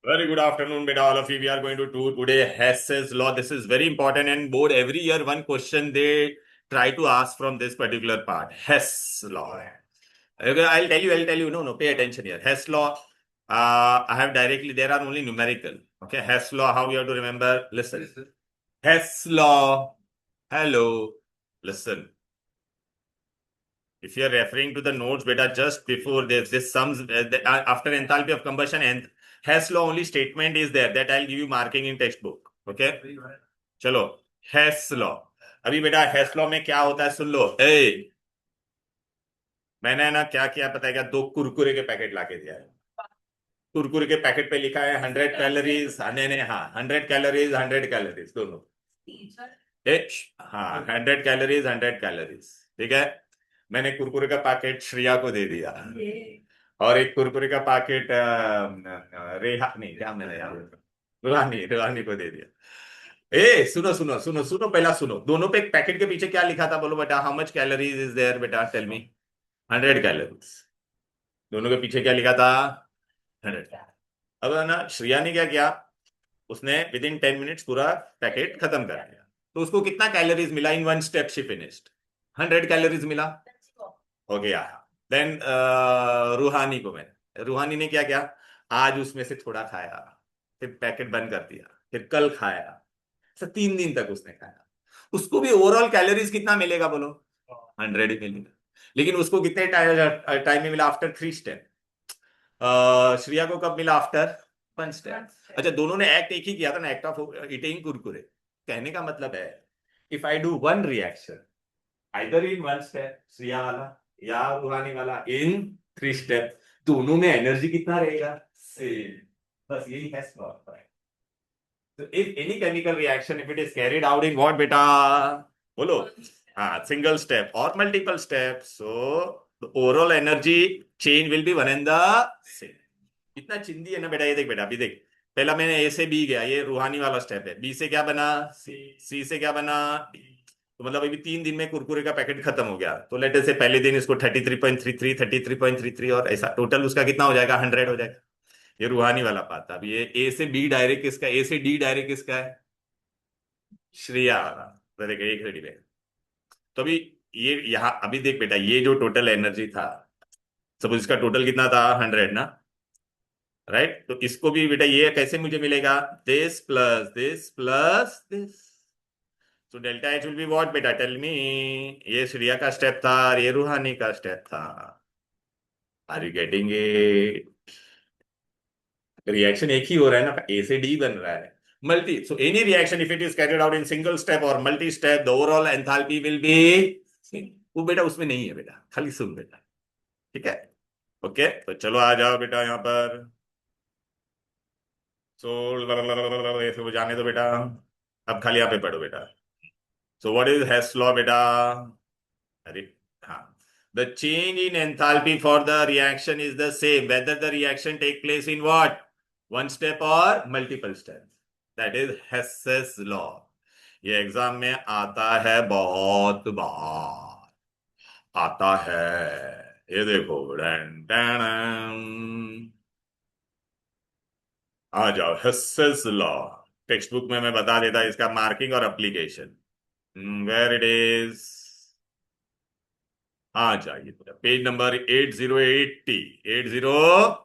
Very good afternoon, beta. All of you. We are going to do today Hess's law. This is very important and board every year one question they try to ask from this particular part. Hess law. Okay, I'll tell you. I'll tell you. No, no. Pay attention here. Hess law. I have directly. There are only numerical. Okay. Hess law. How you have to remember? Listen. Hess law. Hello. Listen. If you are referring to the notes, beta, just before this sums after enthalpy of combustion and Hess law only statement is there that I'll give you marking in textbook. Okay, चलो Hess law. अभी बेटा Hess law में क्या होता है सुन लो. ए मैंने ना क्या किया पता है क्या, दो कुरकुरे के पैकेट लाके दिया है. कुरकुरे के पैकेट पे लिखा है 100 कैलोरीज. नहीं नहीं, हाँ 100 कैलोरीज 100 कैलोरीज दोनों. हाँ 100 कैलोरीज 100 कैलोरीज. ठीक है. मैंने कुरकुरे का पैकेट श्रेया को दे दिया और एक कुरकुरे का पैकेट रेहा नहीं क्या मैंने यार रुहानी रुहानी को दे दिया. ए सुनो सुनो सुनो सुनो पहला सुनो. दोनों पे पैकेट के पीछे क्या लिखा था बोलो बेटा. How much calories is there बेटा, टेल मी. 100 कैलोरीज. दोनों के पीछे क्या लिखा था? 100. अब ना श्रेया ने क्या किया, उसने विद इन 10 मिनट्स पूरा पैकेट खत्म कर दिया. तो उसको कितना कैलोरीज मिला? In one step she finished. 100 calories मिला. हो गया. देन रूहानी को मैंने, रूहानी ने क्या किया, आज उसमें से थोड़ा खाया, फिर पैकेट बंद कर दिया, फिर कल खाया. ऐसा 3 दिन तक उसने खाया. उसको भी ओवरऑल कैलोरीज कितना मिलेगा बोलो? 100 ही मिलेगा. लेकिन उसको कितने टाइम में मिला? After 3 step. श्रेया को कब मिला? After 1 step. अच्छा, दोनों ने एक्ट एक ही किया था ना, एक्ट ऑफ ईटिंग कुरकुरे. कहने का मतलब है, if I do one reaction either in 1 step Shreya वाला या रूहानी वाला इन 3 स्टेप, दोनों में एनर्जी कितना रहेगा? सेम. बस यही है slot. So if any chemical reaction, if it is carried out in what beta? बोलो. हाँ, single step or multiple steps, so the overall energy change will be one and the same. इतना चिंदी है ना बेटा. ये देख बेटा, अभी देख. पहला मैंने ए से बी गया, ये रूहानी वाला स्टेप है. बी से क्या बना? सी. सी से क्या बना? डी. तो मतलब अभी 3 दिन में कुरकुरे का पैकेट खत्म हो गया. तो लेटे से पहले दिन इसको 33.33 33.33 और ऐसा टोटल उसका कितना हो जाएगा? 100 हो जाएगा. ये रूहानी वाला पाता. अब ये ए से बी डायरेक्ट किसका? ए से डी डायरेक्ट किसका है? श्रेया वाला. तो देख एक रेडी है. तो अभी ये यहाँ अभी देख बेटा, ये जो टोटल एनर्जी था, सपोज इसका टोटल कितना था? 100 ना. राइट. तो इसको भी बेटा ये कैसे मुझे मिलेगा? This plus this plus this. तो delta H will be what बेटा, टेल मी. ये श्रेया का स्टेप था और ये रूहानी का स्टेप था. Are you getting it? Reaction एक ही हो रहा है ना, ए से डी बन रहा है. Multi, so any reaction if it is carried out in single step और multi step, the overall enthalpy will be. वो बेटा उसमें नहीं है बेटा, खाली सुन बेटा. ठीक है. ओके, तो चलो आ जाओ बेटा यहाँ पर. सो ऐसे वो जाने दो बेटा. अब खाली यहाँ पे पढ़ो बेटा. सो व्हाट इज हेस लॉ बेटा? अरे हाँ. The change in enthalpy for the reaction is the same whether the reaction take place in what? One step or multiple steps. That is Hess's law. ये एग्जाम में आता है, बहुत बार आता है. ये देखो. Done, done, done. आ जाओ. Hess's law टेक्स्ट बुक में मैं बता देता इसका मार्किंग और एप्लीकेशन. Where it is. आ जाइए पेज नंबर 8080. 80.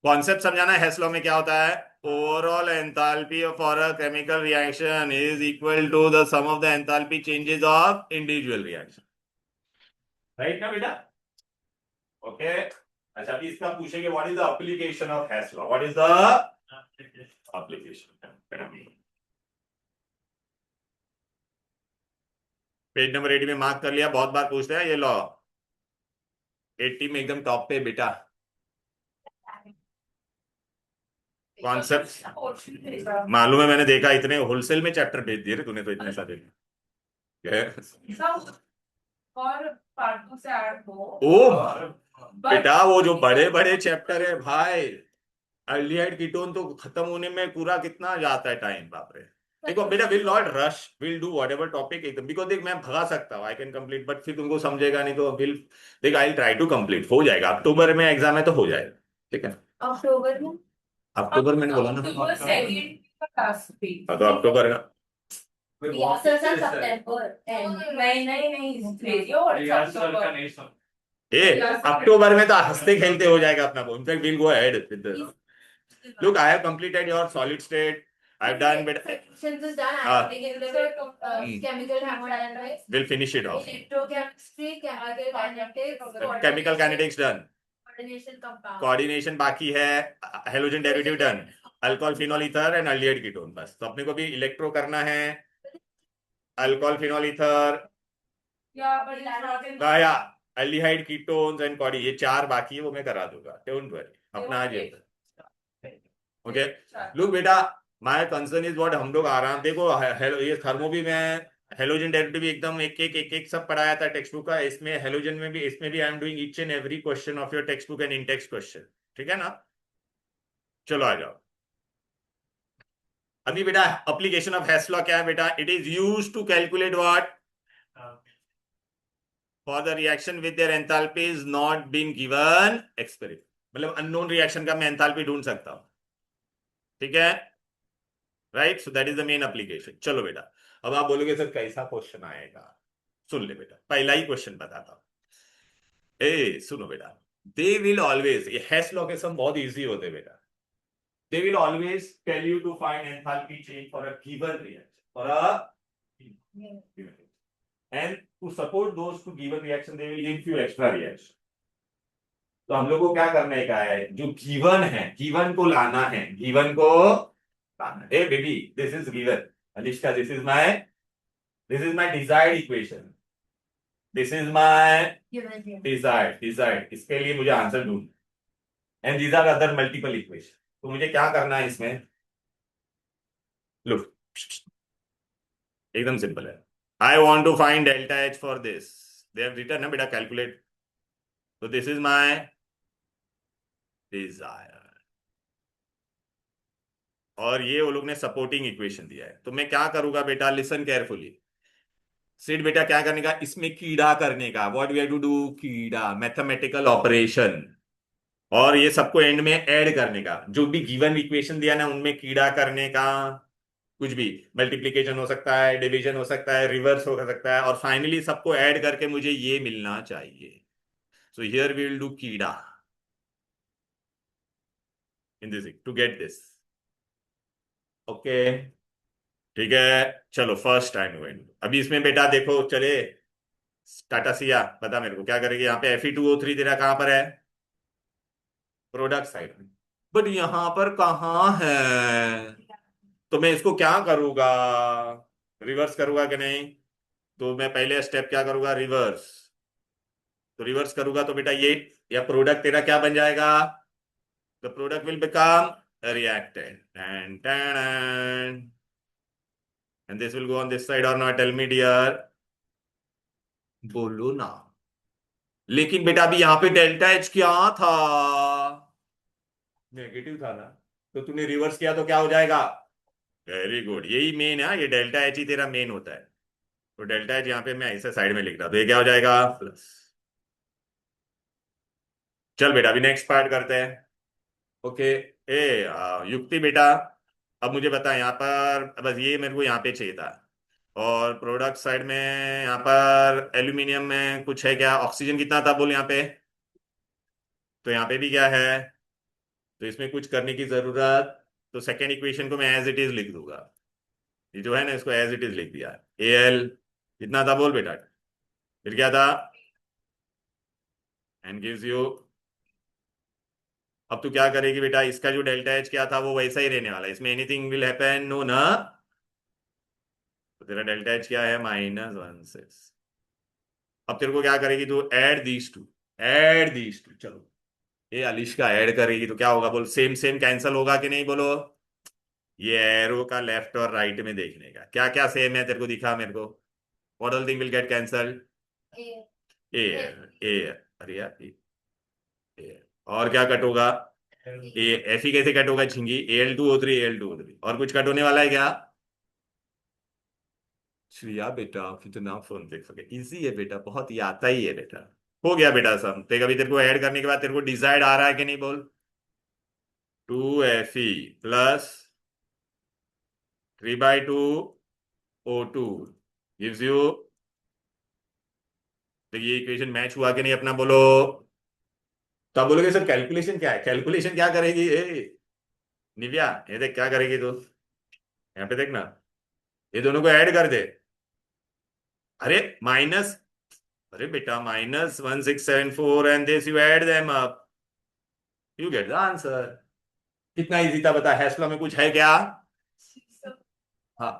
कॉन्सेप्ट समझाना है. हेस लॉ में क्या होता है? Overall enthalpy for a chemical reaction is equal to the sum of the enthalpy changes of individual reaction. Right ना बेटा? ओके. अच्छा, अभी इसका पूछेंगे what is the application of Hess law. What is the application? Page number 80 में mark कर लिया. बहुत बार पूछते हैं ये लॉ. 80 में एकदम टॉप पे बेटा. कॉन्सेप्ट मालूम है, मैंने देखा इतने होलसेल में चैप्टर भेज दिए रे तूने तो इतने सारे. और पार्ट 2 से ऐड हो. ओ बेटा, वो जो बड़े बड़े चैप्टर है भाई, अल्डिहाइड कीटोन तो खत्म होने में पूरा कितना जाता है टाइम, बाप रे. देखो बेटा, will not rush, will do whatever topic एकदम. बिकॉज देख मैं भगा सकता हूँ, आई कैन कंप्लीट, बट फिर तुमको समझेगा नहीं. तो विल देख, आई ट्राई टू कंप्लीट. हो जाएगा, अक्टूबर में एग्जाम है तो हो जाएगा. ठीक है. अक्टूबर में। अक्टूबर में बोला ना। अक्टूबर सेकंड का लास्ट वीक। हाँ, तो अक्टूबर का सर सितंबर नहीं नहीं नहीं भेजियो अक्टूबर। अक्टूबर में तो हंसते खेलते हो जाएगा अपना। In fact will go ahead with this. Look, I have completed your solid state. I've done bit. Since it's done, Ah. I'm taking the chemical thermodynamics, We'll finish it off. electrochemistry, chemical kinetics, Chemical kinetics done. coordination compound. Coordination बाकी है. Halogen derivative done. Alcohol phenol ether and aldehyde ketone. बस तो अपने को भी electro करना है। Alcohol phenol ether या अल्डिहाइड कीटोन्स एंड कॉडी, ये 4 बाकी है, वो मैं करा दूंगा। डोंट वरी, अपना आज ये ओके। लुक बेटा, माय कंसर्न इज व्हाट हम लोग आराम देखो। ये थर्मो भी मैं हेलोजन डेरिवेटिव भी एकदम एक सब पढ़ाया था टेक्स्ट बुक का। इसमें हेलोजन में भी, इसमें भी I am doing each and every question of your text book and in text question. ठीक है ना? चलो आ जाओ। अभी बेटा एप्लीकेशन ऑफ हेस लॉ क्या है बेटा? It is used to calculate what for the reaction with there enthalpy is not been given experiment. मतलब अननोन रिएक्शन का मैं एंथैल्पी ढूंढ सकता हूं। ठीक है, right? So that is the main application. चलो बेटा, अब आप बोलोगे सर कैसा क्वेश्चन आएगा? सुन ले बेटा, पहला ही क्वेश्चन बताता हूं। सुनो बेटा, दे विल ऑलवेज, ये हेस लॉ के सम बहुत इजी होते बेटा। They will always tell you to find enthalpy change for a given reaction, for a and to support those to given reaction they will give few extra reaction. तो हम लोग को क्या करने का है? जो गिवन है, गिवन को लाना है, गिवन को लाना है। Baby, this is given. Alishka, this is my desired equation. This is my desired. इसके लिए मुझे आंसर ढूंढ, and these are other multiple equation. तो मुझे क्या करना है इसमें? लुक, एकदम सिंपल है। I want to find delta H for this. They have written ना बेटा, कैलकुलेट। तो दिस इज माय डिजायर, और ये वो लोग ने सपोर्टिंग इक्वेशन दिया है। तो मैं क्या करूंगा बेटा? Listen carefully. सिड बेटा, क्या करने का? इसमें कीड़ा करने का। What we have to do? कीड़ा, मैथमेटिकल ऑपरेशन। और ये सबको एंड में ऐड करने का। जो भी गिवन इक्वेशन दिया ना, उनमें कीड़ा करने का। कुछ भी, मल्टीप्लीकेशन हो सकता है, डिवीजन हो सकता है, रिवर्स हो सकता है, और फाइनली सबको ऐड करके मुझे ये मिलना चाहिए। So here we will do कीड़ा in this to get this. Okay, ठीक है। चलो फर्स्ट टाइम गोइंग। अभी इसमें बेटा देखो, चले टाटा सिया, बता मेरे को क्या करेगी? यहाँ पे Fe2O3 तेरा कहां पर है? प्रोडक्ट साइड में। बट यहां पर कहां है? तो मैं इसको क्या करूंगा? रिवर्स करूंगा कि नहीं? तो मैं पहले स्टेप क्या करूंगा? रिवर्स। तो रिवर्स करूंगा तो बेटा ये, या प्रोडक्ट तेरा क्या बन जाएगा? The product will become reactant and this will go on this side और नॉट? टेल मी डियर, बोलो ना। लेकिन बेटा अभी यहाँ पे डेल्टा एच क्या था? नेगेटिव था ना। तो तूने रिवर्स किया तो क्या हो जाएगा? वेरी गुड, यही मेन है। ये डेल्टा एच ही तेरा मेन होता है। तो डेल्टा एच यहाँ पे मैं ऐसे साइड में लिख रहा, तो ये क्या हो जाएगा? प्लस। चल बेटा, अभी नेक्स्ट पार्ट करते हैं। ओके। युक्ति बेटा, अब मुझे बता, यहाँ पर बस ये मेरे को यहाँ पे चाहिए था। और प्रोडक्ट साइड में यहाँ पर एल्यूमिनियम में कुछ है क्या? ऑक्सीजन कितना था बोल यहाँ पे? तो यहाँ पे भी क्या है? तो इसमें कुछ करने की जरूरत, तो सेकेंड इक्वेशन को मैं एज इट इज लिख दूंगा। ये जो है ना, इसको एज इट इज लिख दिया। Al कितना था बोल बेटा? फिर क्या था? And gives you. अब तू क्या करेगी बेटा? इसका जो डेल्टा एच क्या था वो वैसा ही रहने वाला है। इसमें एनीथिंग विल हैपन? नो ना। तो तेरा डेल्टा एच क्या है? -1/6। अब तेरे को क्या करेगी तू? Add these two, add these two. चलो, ये अलिश का ऐड करेगी तो क्या होगा बोल? सेम सेम कैंसल होगा कि नहीं बोलो? ये एरो का लेफ्ट और राइट में देखने का क्या क्या सेम है तेरे को दिखा मेरे को। What all thing will get cancelled? ए, ए, अरे यार ए। और क्या कट होगा? ए। ऐसी कैसे कट होगा छिंगी? Al2O3 Al2O3। और कुछ कट होने वाला है क्या? श्रिया बेटा, कितना फोन देख सके, इजी है बेटा, बहुत ही आता ही है बेटा। हो गया बेटा सब। तेरे को ऐड करने के बाद तेरे को डिजायर्ड आ रहा है कि नहीं बोल? 2Fe plus 3/2 O2 gives you, तो ये इक्वेशन मैच हुआ कि नहीं अपना, बोलो। तो आप बोलोगे सर कैलकुलेशन क्या है, कैलकुलेशन क्या करेगी निव्या, ये देख क्या करेगी तो, यहाँ पे देखना, ये दोनों को ऐड कर दे। अरे माइनस, अरे बेटा -1674 and this you add them up, you get the answer. कितना इजी था बता, हैशलॉ में कुछ है क्या? हाँ।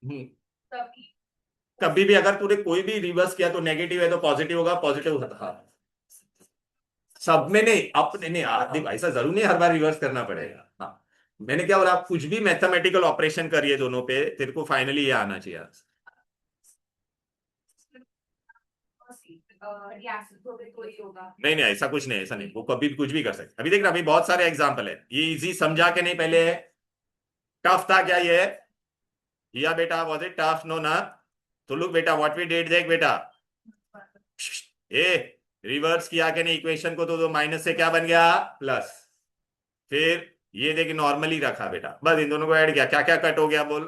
हम्म। कभी भी अगर तूने कोई भी रिवर्स किया तो नेगेटिव है तो पॉजिटिव होगा, पॉजिटिव होता। हाँ, सब में नहीं, अपने नहीं, देख ऐसा जरूर नहीं हर बार रिवर्स करना पड़ेगा। हाँ, मैंने क्या बोला, कुछ भी मैथमेटिकल ऑपरेशन करिए दोनों पे, तेरे को फाइनली ये आना चाहिए। नहीं नहीं, ऐसा कुछ नहीं, ऐसा नहीं, वो कभी भी कुछ भी कर सकते। अभी देख रहा, अभी बहुत सारे एग्जाम्पल है, ये इजी समझा के नहीं पहले, टफ था क्या ये? या बेटा वॉज इट टफ? नो ना। तो लुक बेटा व्हाट वी डिड, देख बेटा, ए रिवर्स किया के नहीं इक्वेशन को, तो माइनस से क्या बन गया, प्लस। फिर ये देख नॉर्मली रखा बेटा, बस इन दोनों को ऐड किया, क्या क्या कट हो गया बोल?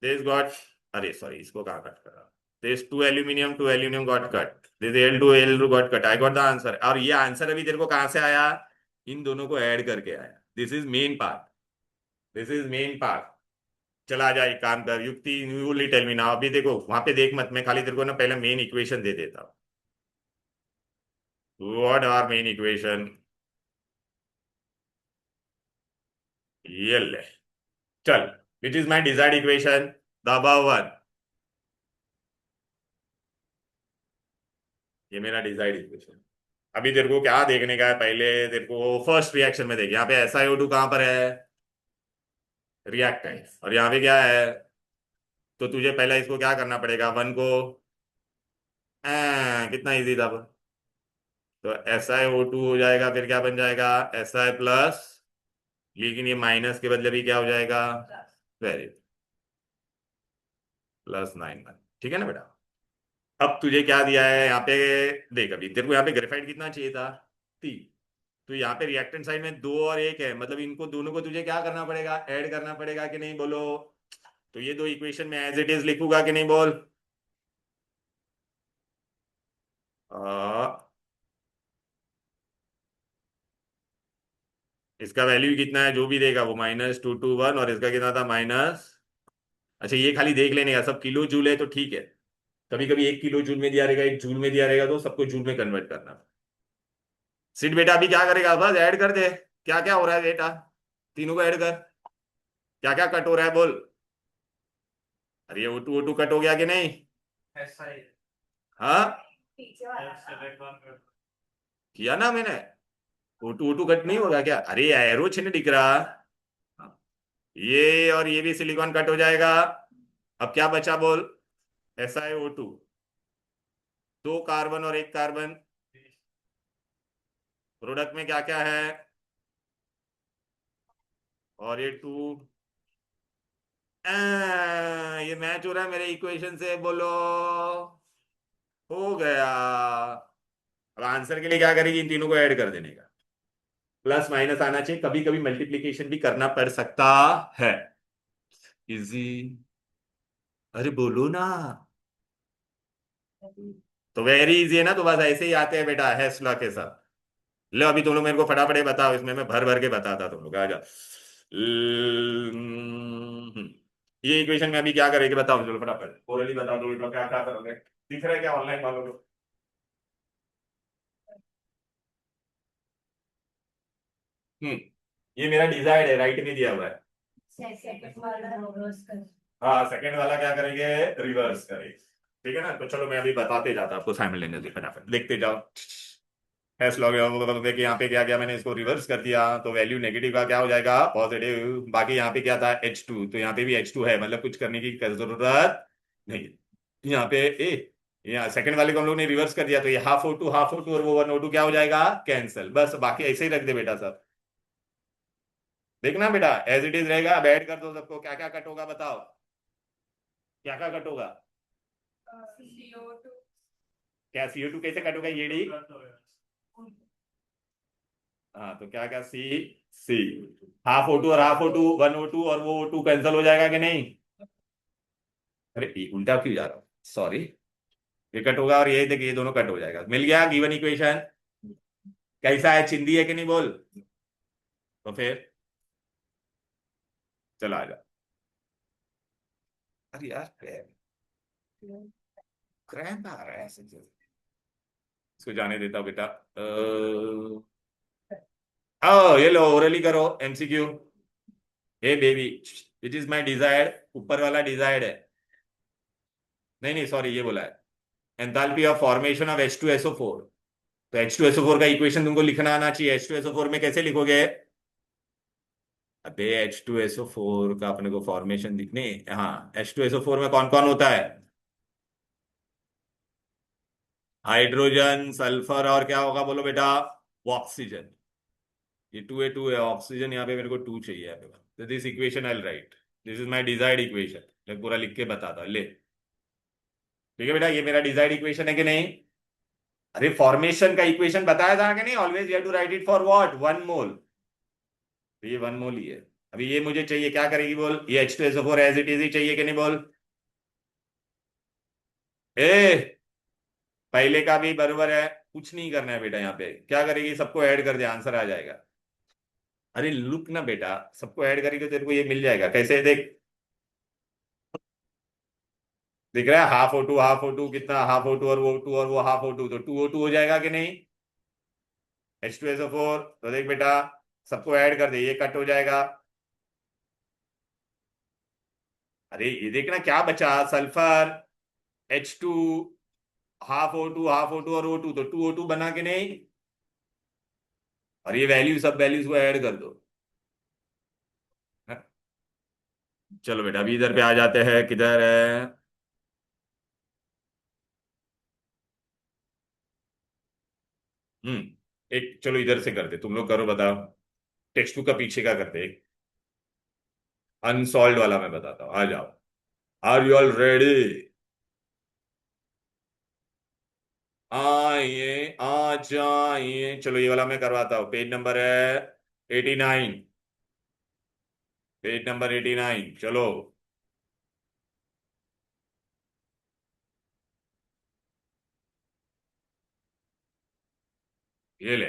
दिस गॉट, अरे सॉरी इसको कहाँ कट करा, this to aluminium got cut, this L2 got cut, I got the answer. और ये आंसर अभी तेरे को कहां से आया? इन दोनों को ऐड करके आया। This is main part, this is main part. चला जा, एक काम कर, Yukti you will tell me now. अभी देखो वहां पे देख मत, मैं खाली तेरे को ना पहले मेन इक्वेशन दे देता हूं। What are main equation? ये ले, चल, which is my desired equation, the above one. ये मेरा डिजायर्ड इक्वेशन। अभी तेरे को क्या देखने का है, पहले तेरे को फर्स्ट रिएक्शन में देख, यहाँ पे SiO2 कहां पर है, रिएक्टेंट, और यहाँ पे क्या है? तो तुझे पहले इसको क्या करना पड़ेगा, वन को कितना इजी था वो। तो SiO2 हो जाएगा, फिर क्या बन जाएगा, Si प्लस, लेकिन ये माइनस के बदले भी क्या हो जाएगा, वेरी, +9 ठीक है ना बेटा। अब तुझे क्या दिया है यहाँ पे, देख अभी तेरे को यहाँ पे ग्रेफाइट कितना चाहिए था, 3। तो यहाँ पे रिएक्टेंट साइड में 2 और 1 है, मतलब इनको दोनों को तुझे क्या करना पड़ेगा, ऐड करना पड़ेगा कि नहीं, बोलो। तो ये दो इक्वेशन में एज इट इज लिखूंगा कि नहीं, बोल। आ, इसका वैल्यू कितना है जो भी देगा वो -221, और इसका कितना था, माइनस, अच्छा ये खाली देख लेने का, सब किलो जूल है तो ठीक है। कभी कभी 1 किलो जूल में दिया रहेगा, 1 जूल में दिया रहेगा, तो सबको जूल में कन्वर्ट करना। सिट बेटा अभी क्या करेगा, बस ऐड कर दे। क्या क्या हो रहा है बेटा, तीनों को ऐड कर, क्या क्या कट हो रहा है बोल। अरे O2 कट हो गया कि नहीं? हाँ, किया ना मैंने। O2 कट नहीं होगा क्या? अरे एरो छिन्न दिख रहा। हाँ, ये और ये भी सिलिकॉन कट हो जाएगा। अब क्या बचा बोल, SiO2, 2 कार्बन और 1 कार्बन, प्रोडक्ट में क्या क्या है, और ये 2, ये मैच हो रहा है मेरे इक्वेशन से, बोलो। हो गया। अब आंसर के लिए क्या करेगी, इन तीनों को ऐड कर देने का, प्लस माइनस आना चाहिए, कभी कभी मल्टीप्लीकेशन भी करना पड़ सकता है। इजी, अरे बोलो ना। तो वेरी इजी है ना, तो बस ऐसे ही आते हैं बेटा हैशलॉ के साथ। लो अभी तुम लोग मेरे को फटाफट ये बताओ, इसमें मैं भर भर के बताता तुम लोग, आ जाओ। ये इक्वेशन में अभी क्या करेंगे बताओ, चलो फटाफट ओरली बताओ, दो लोग क्या क्या करोगे, दिख रहा है क्या ऑनलाइन वालों को? हम्म, ये मेरा डिजायर्ड है, राइट में दिया हुआ है। हाँ, सेकंड वाला क्या करेंगे, रिवर्स करेंगे, ठीक है ना। तो चलो मैं अभी बताते जाता आपको साइमल्टेनियसली, फटाफट देखते जाओ। हैश लॉग कि यहाँ पे क्या किया मैंने, इसको रिवर्स कर दिया, तो वैल्यू नेगेटिव का क्या हो जाएगा, पॉजिटिव। बाकी यहाँ पे क्या था, H2, तो यहाँ पे भी H2 है, मतलब कुछ करने की जरूरत नहीं। यहाँ पे यहाँ सेकंड वाले को हम लोग ने रिवर्स कर दिया, तो ये हाफ O2 और वो 1O2 क्या हो जाएगा, कैंसिल। बस बाकी ऐसे ही रख दे बेटा सब, देखना बेटा एज इट इज रहेगा। अब ऐड कर दो सबको, क्या क्या कट होगा बताओ, क्या क्या कट होगा, क्या CO2 कैसे कट होगा, ये डी हाँ तो क्या क्या सी, सी हाफ O2 और हाफ O2, 1 O2 और वो O2 कैंसिल हो जाएगा कि नहीं? अरे ये उल्टा क्यों जा रहा हूँ, सॉरी। ये कट होगा और ये देखिए ये दोनों कट हो जाएगा, मिल गया गिवन इक्वेशन। कैसा है, चिंदी है कि नहीं बोल? तो फिर चला आ जा। अरे यार क्रैम्प आ रहा है ऐसे इसको जाने देता हूं बेटा। ये लो ओरली करो MCQ. Hey baby, it is my desired, ऊपर वाला डिजायर्ड है। नहीं नहीं सॉरी, ये बोला है enthalpy of formation of H2SO4। तो H2SO4 का इक्वेशन तुमको लिखना आना चाहिए। H2SO4 में कैसे लिखोगे? अबे H2SO4 का अपने को फॉर्मेशन दिखने, हाँ H2SO4 में कौन कौन होता है? हाइड्रोजन, सल्फर और क्या होगा बोलो बेटा? वो ऑक्सीजन। ये 2A2 है, ऑक्सीजन यहाँ पे मेरे को 2 चाहिए यहाँ पे। तो this equation I right, this is my desired equation. मैं पूरा लिख के बताता ले। ठीक है बेटा, ये मेरा डिजायर्ड इक्वेशन है कि नहीं? अरे फॉर्मेशन का इक्वेशन बताया था कि नहीं, always you have to write it for what, 1 mole. तो ये 1 मोल ही है। अभी ये मुझे चाहिए, क्या करेगी बोल? ये H2SO4 as it is he चाहिए कि नहीं बोल? ए पहले का भी बराबर है, कुछ नहीं करना है बेटा। यहाँ पे क्या करेगी, सबको ऐड कर दे, आंसर आ जाएगा। अरे लुक ना बेटा, सबको ऐड करेगी तो तेरे को ये मिल जाएगा। कैसे देख, दिख रहा है हाफ O2 हाफ O2 कितना, हाफ O2 और वो O2 और वो हाफ O2, तो 2O2 हो जाएगा कि नहीं? H2SO4, तो देख बेटा सबको ऐड कर दे, ये कट हो जाएगा। अरे ये देखना क्या बचा, सल्फर, H2, हाफ O2 और O2, तो 2O2 बना के नहीं? और ये वैल्यू, सब वैल्यूज को ऐड कर दो। हाँ? चलो बेटा अभी इधर पे आ जाते हैं, किधर है? एक चलो इधर से करते, तुम लोग करो बताओ। टेक्स्ट बुक का पीछे का करते, एक अनसॉल्व वाला मैं बताता हूँ, आ जाओ। Are you all ready? आइए आ जाइए, चलो ये वाला मैं करवाता हूँ। पेज नंबर है 89, पेज नंबर 89, चलो। ये ले,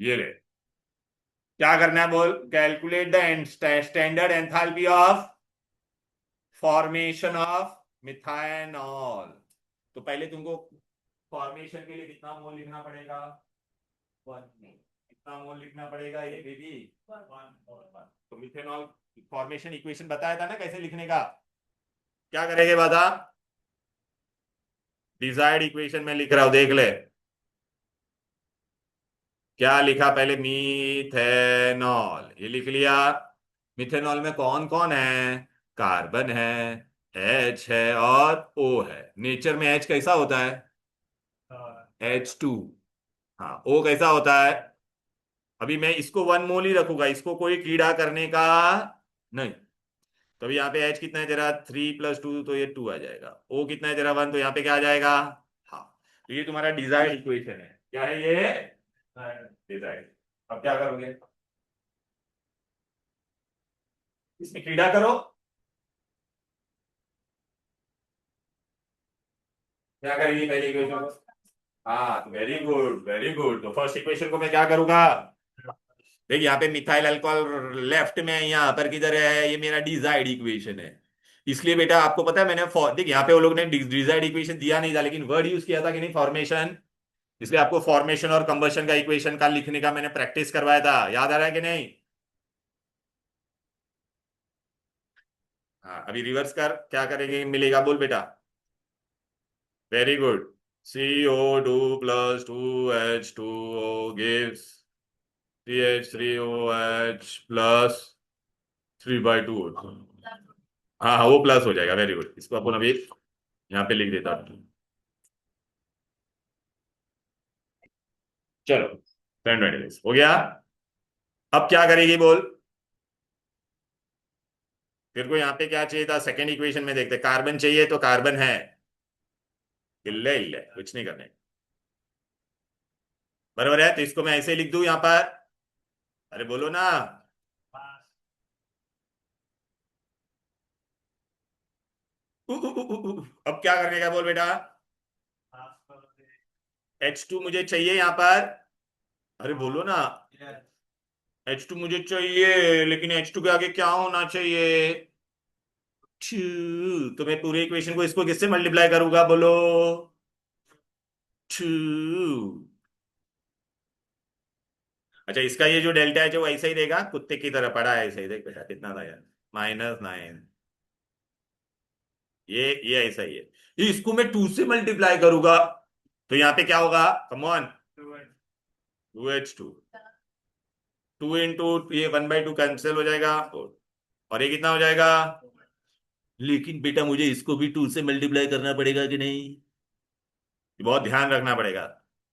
ये ले। क्या करना है बोल? Calculate the standard enthalpy of formation of methanol. तो पहले तुमको फॉर्मेशन के लिए कितना मोल लिखना पड़ेगा? 1 मोल। कितना मोल लिखना पड़ेगा ये बेबी? 1 और 1। तो मिथेनॉल फॉर्मेशन इक्वेशन बताया था ना कैसे लिखने का। क्या करेंगे बता? डिजायर्ड इक्वेशन में लिख रहा हूं, देख ले क्या लिखा पहले। मीथेनॉल ये लिख लिया। मिथेनॉल में कौन कौन है? कार्बन है, H है और O है। नेचर में H कैसा होता है? H2। हाँ O कैसा होता है? अभी मैं इसको 1 मोल ही रखूंगा, इसको कोई कीड़ा करने का नहीं। तो अभी यहाँ पे H कितना है तेरा? 3 + 2, तो ये 2 आ जाएगा। O कितना है तेरा? 1, तो यहाँ पे क्या आ जाएगा? हाँ। तो ये तुम्हारा डिजायर्ड इक्वेशन है। क्या है ये? डिजायर्ड। अब क्या करोगे, इसमें कीड़ा करो। क्या करेगी पहली इक्वेशन को? हाँ वेरी गुड वेरी गुड। तो फर्स्ट इक्वेशन को मैं क्या करूंगा? देख यहाँ पे मिथाइल अल्कोहल लेफ्ट में है, यहाँ पर किधर है? ये मेरा डिजायर्ड इक्वेशन है। इसलिए बेटा आपको पता है मैंने देख यहाँ पे वो लोग ने डिजायर्ड इक्वेशन दिया नहीं था, लेकिन वर्ड यूज किया था कि नहीं, फॉर्मेशन। इसलिए आपको फॉर्मेशन और कंबशन का इक्वेशन का लिखने का मैंने प्रैक्टिस करवाया था, याद आ रहा है कि नहीं? हाँ अभी रिवर्स कर, क्या करेंगे मिलेगा बोल बेटा? Very good. CO2 + 2H2O gives CH3OH + 3/2। हाँ हाँ वो प्लस हो जाएगा, वेरी गुड। इसको अपन अभी यहाँ पे लिख देता हूँ। चलो फ्रेंड हो गया। अब क्या करेगी बोल? फिर को यहाँ पे क्या चाहिए था? सेकेंड इक्वेशन में देखते, कार्बन चाहिए तो कार्बन है, इल्ले इल्ले कुछ नहीं करने। बराबर है, तो इसको मैं ऐसे लिख दूं यहां पर, अरे बोलो ना। अब क्या करने का बोल बेटा। H2 मुझे चाहिए यहां पर, अरे बोलो ना। H2 मुझे चाहिए, लेकिन H2 के आगे क्या होना चाहिए, 2। तो मैं पूरे इक्वेशन को इसको किससे मल्टीप्लाई करूंगा बोलो, 2। अच्छा, इसका ये जो डेल्टा है जो ऐसा ही देगा, कुत्ते की तरह पड़ा है ऐसा ही, देख बेटा कितना था यार, -9। ये ऐसा ही है, इसको मैं 2 से मल्टीप्लाई करूंगा, तो यहाँ पे क्या होगा, कम ऑन, 2H2, 2 इंटू ये 1/2 कैंसिल हो जाएगा, और ये कितना हो जाएगा, लेकिन बेटा मुझे इसको भी 2 से मल्टीप्लाई करना पड़ेगा कि नहीं, ये बहुत ध्यान रखना पड़ेगा।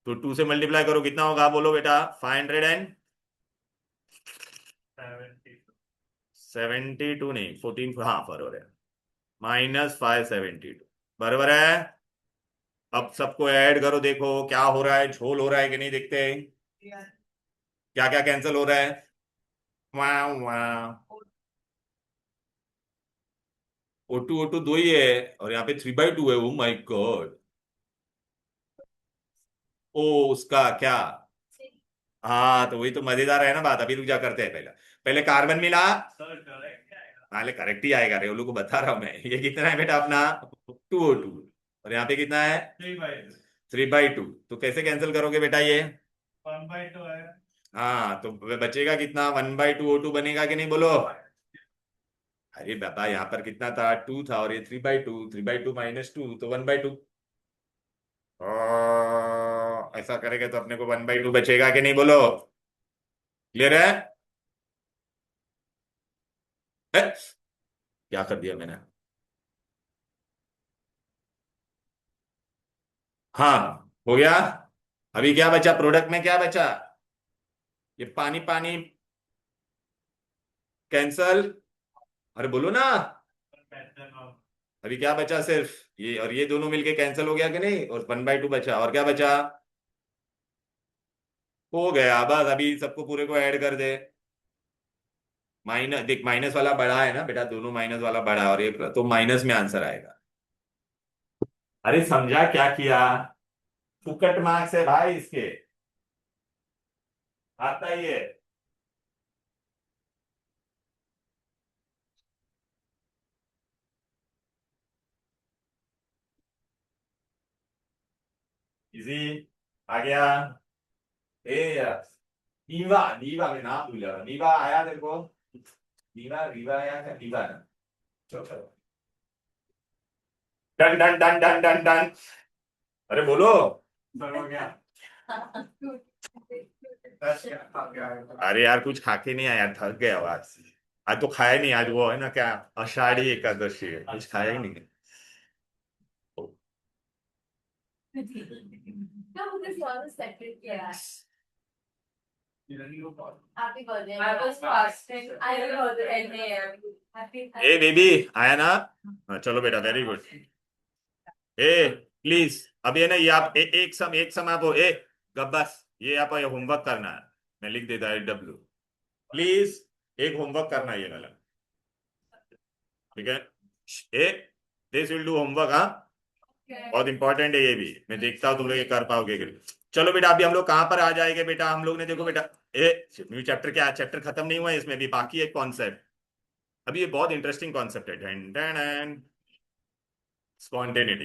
तो 2 से मल्टीप्लाई करो, कितना होगा बोलो बेटा, 572 नहीं, 14, हाँ बरोबर है, -572, बराबर है। अब सबको ऐड करो, देखो क्या हो रहा है, झोल हो रहा है कि नहीं, देखते हैं क्या क्या कैंसिल हो रहा है, वाह वाह, O2 दो ही है, और यहाँ पे 3/2 है, ओ माय गॉड, ओ उसका क्या, हाँ तो वही तो मजेदार है ना बात, अभी रुक जा करते हैं, पहले पहले कार्बन मिला, पहले करेक्ट ही आएगा, रेवलू को बता रहा हूं मैं, ये कितना है बेटा अपना, 2O2, और यहाँ पे कितना है, 3/2, तो कैसे कैंसिल करोगे बेटा ये, 1/2 है, हाँ तो बचेगा कितना, 1/2O2 बनेगा कि नहीं बोलो, अरे बाबा यहाँ पर कितना था, 2 था, और ये 3/2, 3/2 -2 तो 1/2, ऐसा करेंगे तो अपने को 1/2 बचेगा कि नहीं बोलो, क्लियर है, है? क्या कर दिया मैंने, हाँ हो गया, अभी क्या बचा प्रोडक्ट में, क्या बचा, ये पानी पानी कैंसल, अरे बोलो ना, अभी क्या बचा, सिर्फ ये और ये दोनों मिलके कैंसिल हो गया कि नहीं, और 1/2 बचा, और क्या बचा, हो गया बस, अभी सबको पूरे को ऐड कर दे, माइनस देख, माइनस वाला बड़ा है ना बेटा, दोनों माइनस वाला बड़ा है, और ये तो माइनस में आंसर आएगा, अरे समझा क्या किया, फुकट मार्क्स है भाई इसके, आता ही है, इजी, आ गया, ए यार, नीवा नीवा में नाम भूल जा, नीवा आया तेरे को, नीवा रीवा आया क्या, नीवा ना, चलो, done done done done done done, अरे बोलो, हो गया, अरे यार कुछ खा के नहीं आया यार, थक गया आज, आज तो खाया नहीं, आज वो है ना क्या, आषाढ़ी एकादशी है, कुछ खाया ही नहीं। No, because you always separate. Yeah. Happy birthday. I was fasting. I don't know the 10 a.m. Happy. A baby आया ना, हाँ, चलो बेटा वेरी गुड, ए प्लीज अभी है ना, ये आप एक समय आप ए गब्बस, ये आप ये होमवर्क करना है, मैं लिख देता है W, प्लीज एक होमवर्क करना है ये वाला, ठीक है, ए दिस विल डू होमवर्क, हाँ बहुत इंपॉर्टेंट है ये भी, मैं देखता हूँ तुम लोग ये कर पाओगे कि नहीं। चलो बेटा अभी हम लोग कहाँ पर आ जाएंगे बेटा, हम लोग ने देखो बेटा, ए न्यू चैप्टर, क्या चैप्टर खत्म नहीं हुआ है, इसमें भी बाकी एक कॉन्सेप्ट, अभी ये बहुत इंटरेस्टिंग कॉन्सेप्ट है, स्पॉन्टेनिटी,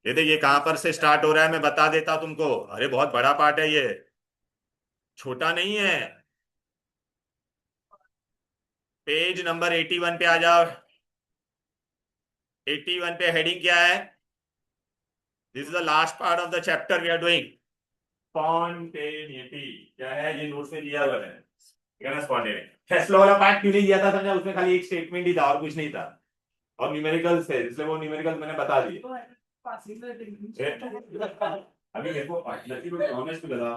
ये देख ये कहां पर से स्टार्ट हो रहा है, मैं बता देता तुमको, अरे बहुत बड़ा पार्ट है ये, छोटा नहीं है, पेज नंबर 81 पे आ जाओ, 81 पे हेडिंग क्या है, this is the last part of the chapter we are doing, spontaneity, क्या है ये नोट्स में दिया हुआ है, ठीक है ना, स्पॉन्टेनिटी, टेस्ला वाला पार्ट क्यों नहीं दिया था समझा, उसमें खाली एक स्टेटमेंट ही था और कुछ नहीं था, और न्यूमेरिकल्स थे, इसलिए वो न्यूमेरिकल्स मैंने बता दिए, अभी मेरे को ऑनेस्ट बता,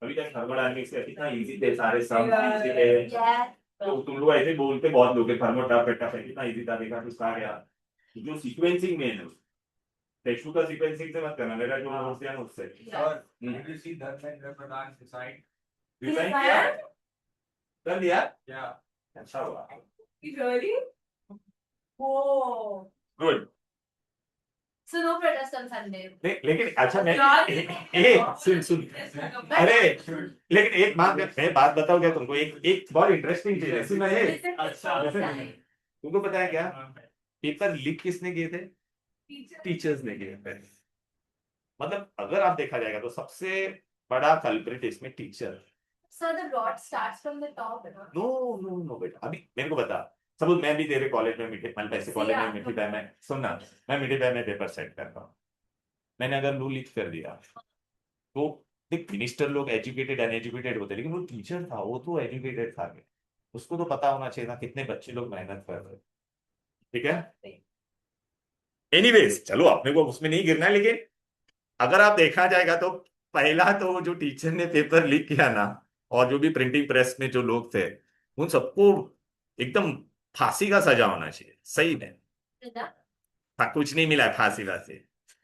अभी तक थर्मोडायनेमिक्स के कितना इजी थे सारे सम, इजी थे, तो तुम लोग ऐसे बोलते बहुत लोग थर्मो टफ है कितना इजी था, देखा कुछ आ गया, जो सीक्वेंसिंग में है टेक्स्ट का सीक्वेंसिंग से मत करना, मेरा जो नोट्स दिया ना उससे Yeah. Did you see Dharmendra Pradhan's design? Design Design? किया कर दिया, Yeah. अच्छा हुआ, Really? Whoa. Good. So no protest on Sunday. लेकिन अच्छा मैं यार, सुन सुन, अरे लेकिन एक बात बताऊं क्या तुमको, एक एक बहुत इंटरेस्टिंग चीज है, सुना ये, अच्छा। तुमको पता है क्या, पेपर लीक किसने किए थे, टीचर्स ने किए थे। मतलब अगर आप देखा जाएगा तो सबसे बड़ा कल्प्रिट इसमें teacher. So the rot starts from the top, you know. No no no बेटा, अभी मेरे को बता, सपोज मैं भी तेरे कॉलेज में मीठे, मतलब ऐसे कॉलेज में मीठी बैग में, सुनना, मैं मीठी बैग में पेपर सेट करता हूँ, मैंने अगर लू लीक कर दिया तो देख, मिनिस्टर लोग एजुकेटेड अनएजुकेटेड होते हैं, लेकिन वो टीचर था, वो तो एजुकेटेड था, उसको तो पता होना चाहिए था कितने बच्चे लोग मेहनत कर रहे हैं, ठीक है। एनीवेज चलो, अपने को उसमें नहीं गिरना है, लेकिन अगर आप देखा जाएगा तो पहला तो जो टीचर ने पेपर लीक किया ना, और जो भी प्रिंटिंग प्रेस में जो लोग थे, उन सबको एकदम फांसी का सजा होना चाहिए, सही में। Linda? हाँ, कुछ नहीं मिला फांसी वासी,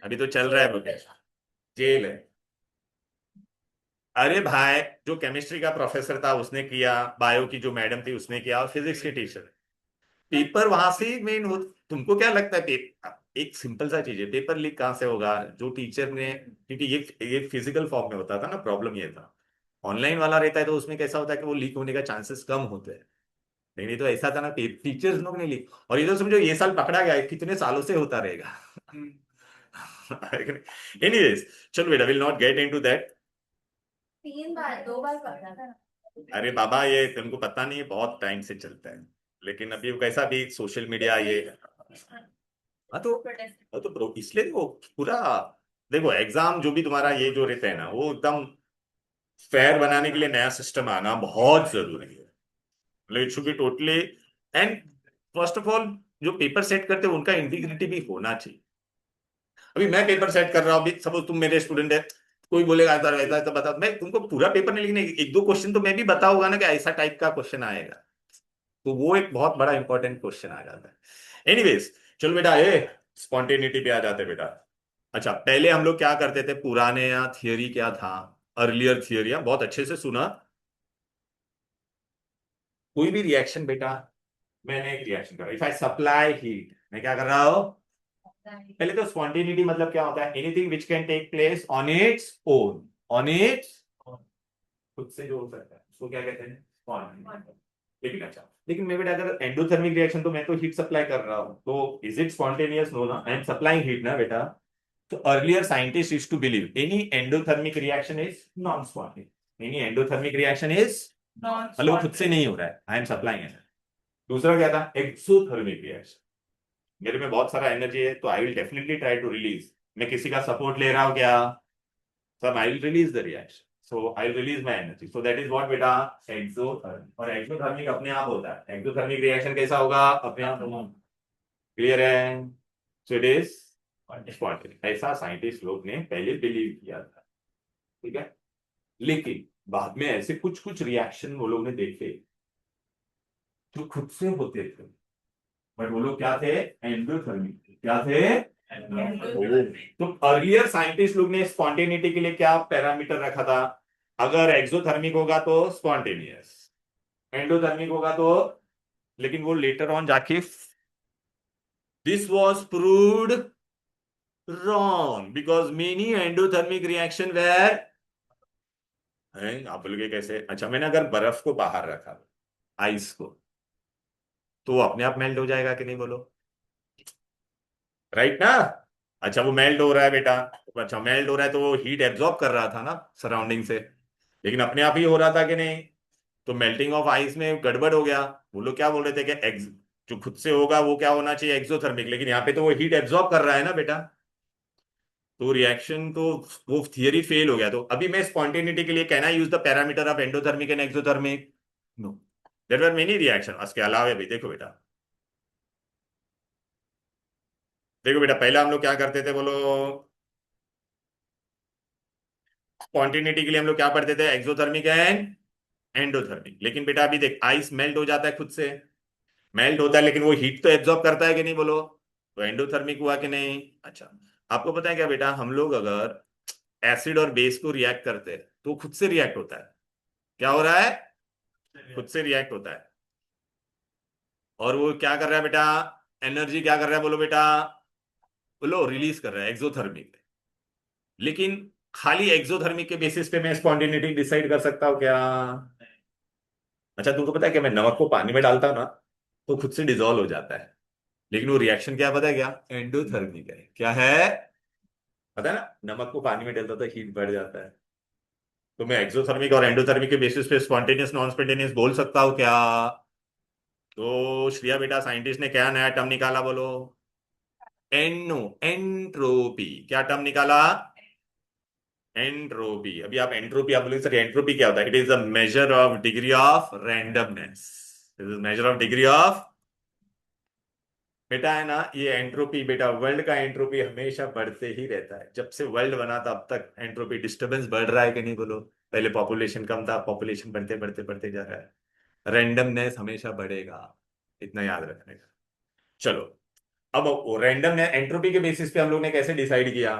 अभी तो चल रहा है बोले, जेल है। अरे भाई, जो केमिस्ट्री का प्रोफेसर था उसने किया, बायो की जो मैडम थी उसने किया, और फिजिक्स के टीचर, पेपर वहां से मेन हो। तुमको क्या लगता है एक सिंपल सा चीज है, पेपर लीक कहाँ से होगा, जो टीचर ने, क्योंकि ये फिजिकल फॉर्म में होता था ना, प्रॉब्लम ये था। ऑनलाइन वाला रहता है तो उसमें कैसा होता है कि वो लीक होने का चांसेस कम होते हैं, लेकिन ये तो ऐसा था ना, टीचर्स लोग ने लीक, और ये तो समझो ये साल पकड़ा गया है, कितने सालों से होता रहेगा। एनीवेज चलो बेटा, will not get into that. 2 बार पढ़ा था. अरे बाबा, ये तुमको पता नहीं है, बहुत टाइम से चलता है, लेकिन अभी वो कैसा भी सोशल मीडिया ये, हाँ तो इसलिए वो पूरा, देखो एग्जाम जो भी तुम्हारा ये जो रहता है ना, वो एकदम फेयर बनाने के लिए नया सिस्टम आना बहुत जरूरी है, मतलब it should be totally, and first of all जो पेपर सेट करते हैं उनका इंटीग्रिटी भी होना चाहिए। अभी मैं पेपर सेट कर रहा हूँ, अभी सपोज तुम मेरे स्टूडेंट है, कोई बोलेगा ऐसा ऐसा ऐसा बता, मैं तुमको पूरा पेपर नहीं लिखने, एक दो क्वेश्चन तो मैं भी बताऊंगा ना कि ऐसा टाइप का क्वेश्चन आएगा, तो वो एक बहुत बड़ा इंपॉर्टेंट क्वेश्चन आ जाता है। एनीवेज चलो बेटा, ये स्पॉन्टेनिटी पे आ जाते हैं बेटा। अच्छा, पहले हम लोग क्या करते थे, पुराने या थियोरी क्या था, अर्लियर थियोरी, बहुत अच्छे से सुना, कोई भी रिएक्शन बेटा, मैंने एक रिएक्शन करा, इफ आई सप्लाई हीट, मैं क्या कर रहा हूं, पहले तो स्पॉन्टेनिटी मतलब क्या होता है, anything which can take place on its own, on its, खुद से जो हो सकता है उसको क्या कहते हैं, स्पॉन्टेनिटी। लेकिन अच्छा, लेकिन मैं बेटा अगर एंडोथर्मिक रिएक्शन, तो मैं तो हीट सप्लाई कर रहा हूं, तो इज इट स्पॉन्टेनियस, नो ना, आई एम सप्लाइंग हीट ना बेटा। तो earlier scientist used to believe any endothermic reaction is non spontaneous, any endothermic reaction is, मतलब खुद से नहीं हो रहा है, आई एम सप्लाइंग एनर्जी। दूसरा क्या था, एक्सोथर्मिक रिएक्शन, मेरे में बहुत सारा एनर्जी है तो I will definitely try to release, मैं किसी का सपोर्ट ले रहा हूं क्या, सब I will release the reaction, so I will release my energy, so that is what बेटा, एक्सोथर्मिक। और एक्सोथर्मिक अपने आप होता है, एक्सोथर्मिक रिएक्शन कैसा होगा, अपने आप होगा, क्लियर है, सो इट इज स्पॉन्टेनियस, ऐसा साइंटिस्ट लोग ने पहले बिलीव किया था, ठीक है। लेकिन बाद में ऐसे कुछ कुछ रिएक्शन वो लोग ने देखे जो खुद से होते थे, बट वो लोग क्या थे, एंडोथर्मिक, क्या थे, तो अर्लियर साइंटिस्ट लोग ने स्पॉन्टेनिटी के लिए क्या पैरामीटर रखा था, अगर एक्सोथर्मिक होगा तो स्पॉन्टेनियस, एंडोथर्मिक होगा तो, लेकिन वो लेटर ऑन जाके this was proved wrong because many endothermic reaction were, आप बोलोगे कैसे, अच्छा मैंने अगर बर्फ को बाहर रखा, आइस को, तो वो अपने आप मेल्ट हो जाएगा कि नहीं बोलो, राइट ना। अच्छा वो मेल्ट हो रहा है बेटा, अच्छा मेल्ट हो रहा है तो वो हीट एब्जॉर्ब कर रहा था ना सराउंडिंग से, लेकिन अपने आप ही हो रहा था कि नहीं, तो मेल्टिंग ऑफ आइस में गड़बड़ हो गया। वो लोग क्या बोल रहे थे कि जो खुद से होगा वो क्या होना चाहिए, एक्सोथर्मिक, लेकिन यहाँ पे तो वो हीट एब्जॉर्ब कर रहा है ना बेटा, तो रिएक्शन तो, वो थियरी फेल हो गया। तो अभी मैं स्पॉन्टेनिटी के लिए can I use the parameter of endothermic and exothermic, no, there were many reaction, उसके अलावा भी देखो बेटा, देखो बेटा पहला हम लोग क्या करते थे बोलो, स्पॉन्टेनिटी के लिए हम लोग क्या पढ़ते थे, एक्सोथर्मिक एंड एंडोथर्मिक, लेकिन बेटा अभी देख आइस मेल्ट हो जाता है खुद से, मेल्ट होता है लेकिन वो हीट तो एब्जॉर्ब करता है कि नहीं बोलो, तो एंडोथर्मिक हुआ कि नहीं। अच्छा आपको पता है क्या बेटा, हम लोग अगर एसिड और बेस को रिएक्ट करते हैं तो खुद से रिएक्ट होता है। क्या हो रहा है? खुद से रिएक्ट होता है। और वो क्या कर रहा है बेटा? एनर्जी क्या कर रहा है बोलो बेटा? बोलो, रिलीज कर रहा है एक्सोथर्मिक। लेकिन खाली एक्सोथर्मिक के बेसिस पे मैं स्पॉन्टेनिटी डिसाइड कर सकता हूँ क्या? अच्छा, तुमको पता है कि मैं नमक को पानी में डालता हूं ना तो खुद से डिजोल्व हो जाता है। लेकिन वो रिएक्शन क्या पता है क्या? एंडोथर्मिक है। क्या है? पता है ना, नमक को पानी में डालता तो हीट बढ़ जाता है। तो मैं एक्सोथर्मिक और एंडोथर्मिक के बेसिस पे स्पॉन्टेनियस नॉन स्पॉन्टेनियस बोल सकता हूँ क्या? तो श्रिया बेटा, साइंटिस्ट ने क्या नया टर्म निकाला बोलो? एनो एंट्रोपी। क्या टर्म निकाला? एंट्रोपी। अभी आप एंट्रोपी आप बोलोगे सर एंट्रोपी क्या होता है? It is the measure of degree of randomness. It is measure of degree of, बेटा है ना, ये एंट्रोपी बेटा, वर्ल्ड का एंट्रोपी हमेशा बढ़ते ही रहता है। जब से वर्ल्ड बना था अब तक एंट्रोपी डिस्टरबेंस बढ़ रहा है कि नहीं बोलो? पहले पॉपुलेशन कम था, पॉपुलेशन बढ़ते बढ़ते बढ़ते जा रहा है। रैंडमनेस हमेशा बढ़ेगा, इतना याद रखने का। चलो, अब रैंडम एंट्रोपी के बेसिस पे हम लोग ने कैसे डिसाइड किया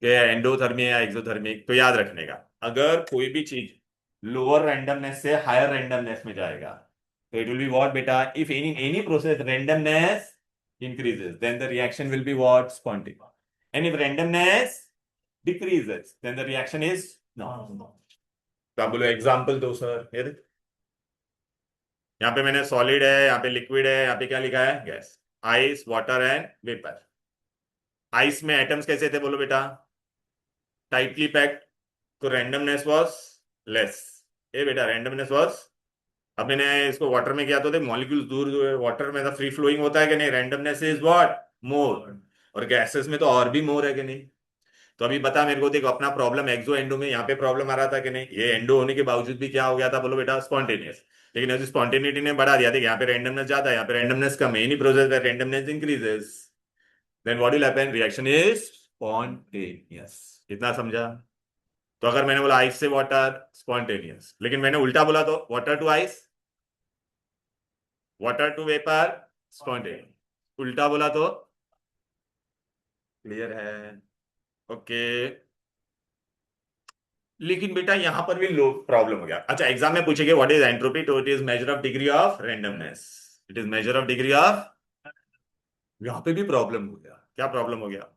कि एंडोथर्मिक या एक्सोथर्मिक? तो याद रखने का, अगर कोई भी चीज लोअर रैंडमनेस से हायर रैंडमनेस में जाएगा तो इट विल बी व्हाट बेटा? If any process randomness increases then the reaction will be what? Spontaneous. And if randomness decreases then the reaction is non. तो आप बोलो एग्जाम्पल दो सर। ये देख, यहाँ पे मैंने सॉलिड है, यहाँ पे लिक्विड है, यहाँ पे क्या लिखा है? Gas, ice, water and vapour. Ice में एटम्स कैसे थे बोलो बेटा? टाइटली पैक्ड, तो रैंडमनेस वाज लेस। ए बेटा, रैंडमनेस वाज, अब मैंने इसको वाटर में किया तो देख मॉलिक्यूल्स दूर दूर, वाटर में फ्री फ्लोइंग होता है कि नहीं? Randomness is what? मोर। और गैसेस में तो और भी मोर है कि नहीं? तो अभी बता मेरे को, देखो अपना प्रॉब्लम एक्सो एंडो में, यहाँ पे प्रॉब्लम आ रहा था कि नहीं? ये एंडो होने के बावजूद भी क्या हो गया था बोलो बेटा? स्पॉन्टेनियस। लेकिन ऐसी स्पॉन्टेनिटी ने बढ़ा दिया, देखिए यहाँ पे रैंडमनेस ज्यादा है, यहाँ पे रैंडमनेस कम है। Any process where randomness increases then what will happen? Reaction is spontaneous. इतना समझा? तो अगर मैंने बोला आइस से वाटर, स्पॉन्टेनियस। लेकिन मैंने उल्टा बोला तो water to ice, water to vapour, spontaneous. उल्टा बोला तो? क्लियर है? ओके। लेकिन बेटा यहां पर भी लो प्रॉब्लम हो गया। अच्छा, एग्जाम में पूछेंगे व्हाट इज एंट्रोपी, तो it is measure of degree of randomness. It is measure of degree of, यहां पे भी प्रॉब्लम हो गया। क्या प्रॉब्लम हो गया?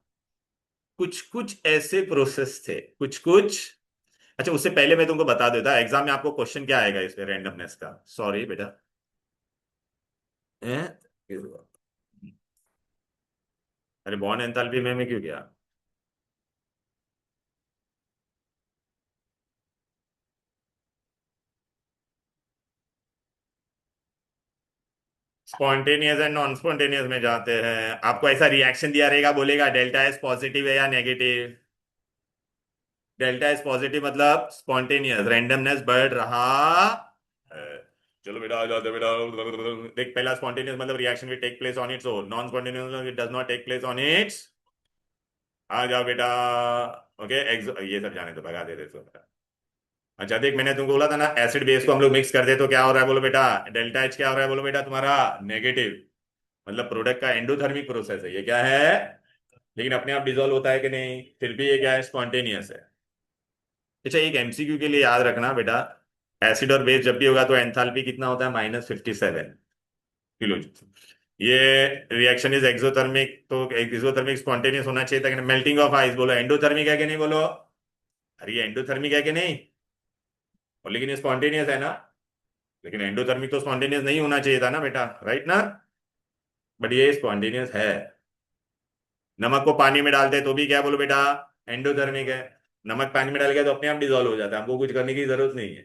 कुछ कुछ ऐसे प्रोसेस थे, कुछ कुछ। अच्छा, उससे पहले मैं तुमको बता देता, एग्जाम में आपको क्वेश्चन क्या आएगा इस पे रैंडमनेस का? सॉरी बेटा, हैं? अरे बॉन्ड एंथैल्पी में मैं क्यों गया? स्पॉन्टेनियस एंड नॉन स्पॉन्टेनियस में जाते हैं। आपको ऐसा रिएक्शन दिया रहेगा, बोलेगा डेल्टा एस पॉजिटिव है या नेगेटिव? डेल्टा एस पॉजिटिव मतलब स्पॉन्टेनियस, रैंडमनेस बढ़ रहा है। चलो बेटा आ जाते बेटा। देख, पहला स्पॉन्टेनियस मतलब reaction will take place on its own, non spontaneous it does not take place on its. आ जाओ बेटा। ओके, ये सब जाने तो भगा दे रहे थे। अच्छा देख, मैंने तुमको बोला था ना एसिड बेस को हम लोग मिक्स कर दे तो क्या हो रहा है बोलो बेटा? डेल्टा एच क्या हो रहा है बोलो बेटा तुम्हारा? नेगेटिव। मतलब प्रोडक्ट का एंडोथर्मिक प्रोसेस है ये। क्या है? लेकिन अपने आप डिजोल्व होता है कि नहीं? फिर भी ये क्या है? स्पॉन्टेनियस है। अच्छा, एक एमसीक्यू के लिए याद रखना बेटा, एसिड और बेस जब भी होगा तो एंथैल्पी कितना होता है? -57 किलो। ये रिएक्शन इज एक्सोथर्मिक, तो एक्सोथर्मिक स्पॉन्टेनियस होना चाहिए था। मेल्टिंग ऑफ आइस बोलो एंडोथर्मिक है कि नहीं बोलो? अरे ये एंडोथर्मिक है कि नहीं? और लेकिन ये स्पॉन्टेनियस है ना? लेकिन एंडोथर्मिक तो स्पॉन्टेनियस नहीं होना चाहिए था ना बेटा, राइट ना? बट ये स्पॉन्टेनियस है। नमक को पानी में डालते तो भी क्या बोलो बेटा? एंडोथर्मिक है। नमक पानी में डाल गया तो अपने आप डिजोल्व हो जाता है, हमको कुछ करने की जरूरत नहीं है।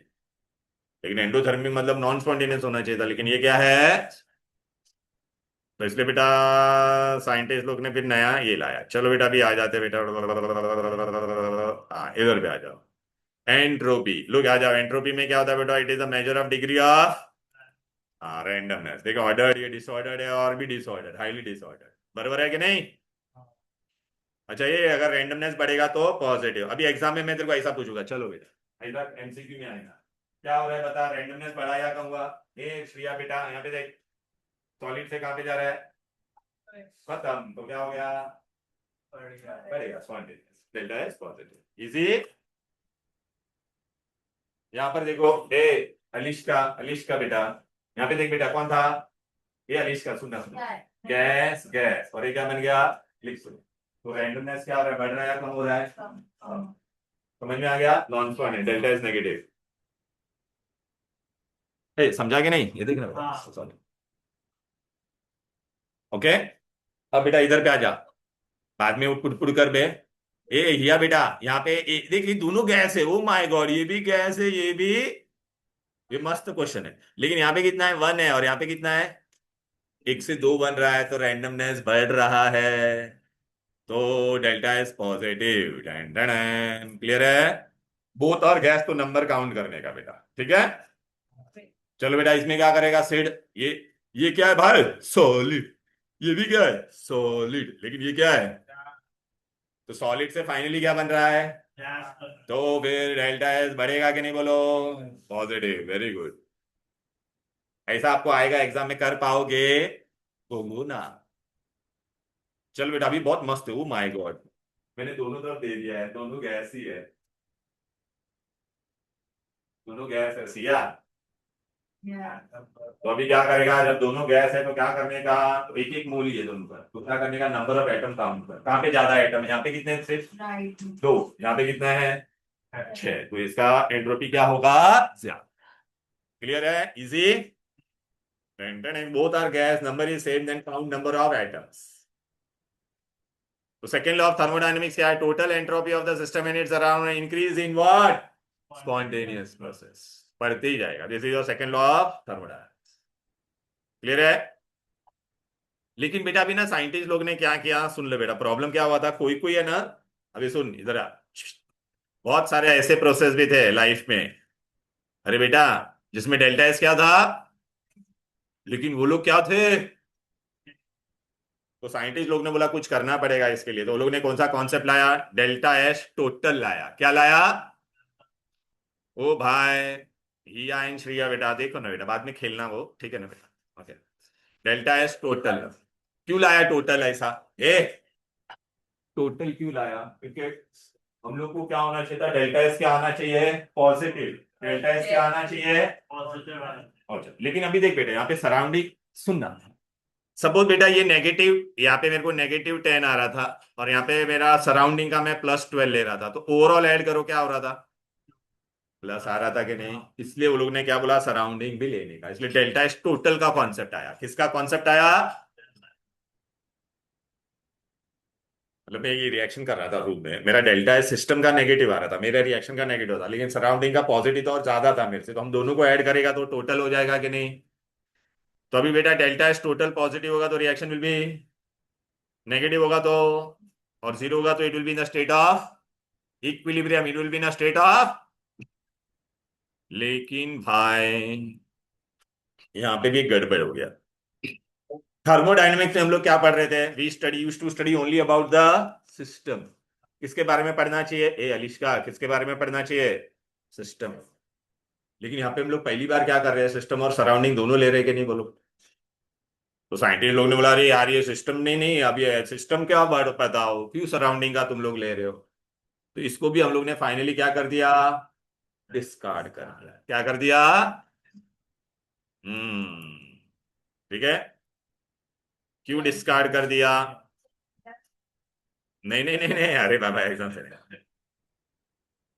लेकिन एंडोथर्मिक मतलब नॉन स्पॉन्टेनियस होना चाहिए था, लेकिन ये क्या है? तो इसलिए बेटा साइंटिस्ट लोग ने फिर नया ये लाया। चलो बेटा अभी आ जाते बेटा, हाँ इधर पे आ जाओ। एंट्रोपी, लोग आ जाओ। एंट्रोपी में क्या होता है बेटा? It is the measure of degree of, हाँ, रैंडमनेस। देखो ऑर्डर्ड, ये डिसऑर्डर्ड है और भी डिसऑर्डर्ड, हाईली डिसऑर्डर्ड। बराबर है कि नहीं? अच्छा, ये अगर रैंडमनेस बढ़ेगा तो पॉजिटिव। अभी एग्जाम में मैं तेरे को ऐसा पूछूंगा, चलो बेटा ऐसा एमसीक्यू में आएगा। क्या हो रहा है बता? रैंडमनेस बढ़ा या कम हुआ? ए श्रिया बेटा, यहाँ पे देख, सॉलिड से कहाँ पे जा रहा है? खत्म, तो क्या हो गया? बढ़ेगा spontaneous, delta S positive, easy. यहाँ पर देखो, ए अलिश का बेटा, यहाँ पे देख बेटा कौन था, ये अलिश का, सुनना सुनना, गैस गैस, और ये क्या बन गया, लिक्विड। तो रैंडमनेस क्या हो रहा है, बढ़ रहा है या कम हो रहा है, समझ में आ गया, non spontaneous, delta is negative. समझा कि नहीं, ये देखना बेटा, ओके। अब बेटा इधर पे आ जा, बाद में उड़ कर बे, ए हिया बेटा, यहाँ पे देख, ये दोनों गैस है, ओ माय गॉड, ये भी गैस है, ये मस्त क्वेश्चन है, लेकिन यहाँ पे कितना है, 1 है, और यहाँ पे कितना है, 1 से 2 बन रहा है, तो रैंडमनेस बढ़ रहा है, तो डेल्टा इज पॉजिटिव, क्लियर है। बोथ और गैस तो नंबर काउंट करने का बेटा, ठीक है। चलो बेटा, इसमें क्या करेगा सिड, ये क्या है भाई, सॉलिड, ये भी क्या है, सॉलिड, लेकिन ये क्या है, तो सॉलिड से फाइनली क्या बन रहा है, तो फिर डेल्टा एस बढ़ेगा कि नहीं, बोलो पॉजिटिव, वेरी गुड। ऐसा आपको आएगा एग्जाम में, कर पाओगे, बोलो ना। चल बेटा, अभी बहुत मस्त है, ओ माय गॉड, मैंने दोनों तरफ दे दिया है, दोनों गैस ही है, दोनों गैस है सिया। तो अभी क्या करेगा, जब दोनों गैस है तो क्या करने का, तो एक एक मोल ही है दोनों का, तो क्या करने का, नंबर ऑफ एटम काउंट कर, कहाँ पे ज्यादा एटम है, यहाँ पे कितने हैं? सिर्फ 2, यहाँ पे कितना है, 6, तो इसका एंट्रोपी क्या होगा, ज्यादा। क्लियर है, easy. Both are gas, number is same, then count number of atoms. तो सेकंड लॉ ऑफ थर्मोडायनेमिक्स क्या है, total entropy of the system and its around increase in what, spontaneous process, बढ़ते ही जाएगा, this is your second law of thermodynamics. Clear है। लेकिन बेटा अभी ना साइंटिस्ट लोग ने क्या किया, सुन ले बेटा, प्रॉब्लम क्या हुआ था, कोई कोई है ना, अभी सुन इधर आ, बहुत सारे ऐसे प्रोसेस भी थे लाइफ में, अरे बेटा, जिसमें डेल्टा एस क्या था, लेकिन वो लोग क्या थे, तो साइंटिस्ट लोग ने बोला कुछ करना पड़ेगा इसके लिए, तो वो लोग ने कौन सा कॉन्सेप्ट लाया, डेल्टा एस टोटल लाया, क्या लाया, ओ भाई, हिया एंड श्रिया बेटा, देखो ना बेटा, बाद में खेलना वो, ठीक है ना बेटा, ओके। डेल्टा एस टोटल, क्यों लाया टोटल ऐसा, ए टोटल क्यों लाया, क्योंकि हम लोग को क्या होना चाहिए था, डेल्टा एस क्या आना चाहिए, पॉजिटिव, डेल्टा एस क्या आना चाहिए, पॉजिटिव। लेकिन अभी देख बेटा, यहाँ पे सराउंडिंग, सुनना, सपोज बेटा ये नेगेटिव, यहाँ पे मेरे को -10 आ रहा था, और यहाँ पे मेरा सराउंडिंग का मैं +12 ले रहा था, तो ओवरऑल ऐड करो क्या हो रहा था, प्लस आ रहा था कि नहीं, इसलिए वो लोग ने क्या बोला, सराउंडिंग भी लेने का, इसलिए डेल्टा एस टोटल का कॉन्सेप्ट आया, किसका कॉन्सेप्ट आया, मतलब मैं ये रिएक्शन कर रहा था रूम में, मेरा डेल्टा एस सिस्टम का नेगेटिव आ रहा था, मेरा रिएक्शन का नेगेटिव था, लेकिन सराउंडिंग का पॉजिटिव तो और ज्यादा था मेरे से, तो हम दोनों को ऐड करेगा तो टोटल हो जाएगा कि नहीं। तो अभी बेटा डेल्टा एस टोटल पॉजिटिव होगा तो रिएक्शन विल बी नेगेटिव होगा, तो और 0 होगा तो it will be in the state of equilibrium, it will be in the state of, लेकिन भाई यहाँ पे भी गड़बड़ हो गया। थर्मोडायनेमिक्स में हम लोग क्या पढ़ रहे थे, we study used to study only about the system, किसके बारे में पढ़ना चाहिए, ए अलिश्का, किसके बारे में पढ़ना चाहिए, सिस्टम। लेकिन यहाँ पे हम लोग पहली बार क्या कर रहे हैं, सिस्टम और सराउंडिंग दोनों ले रहे हैं कि नहीं, बोलो। तो साइंटिस्ट लोग ने बोला, अरे यार ये सिस्टम नहीं नहीं, अब ये सिस्टम क्या वर्ड बताओ, क्यों सराउंडिंग का तुम लोग ले रहे हो, तो इसको भी हम लोग ने फाइनली क्या कर दिया, डिस्कार्ड कर दिया, क्या कर दिया, ठीक है, क्यों डिस्कार्ड कर दिया, नहीं नहीं नहीं नहीं, अरे बाबा एकदम से,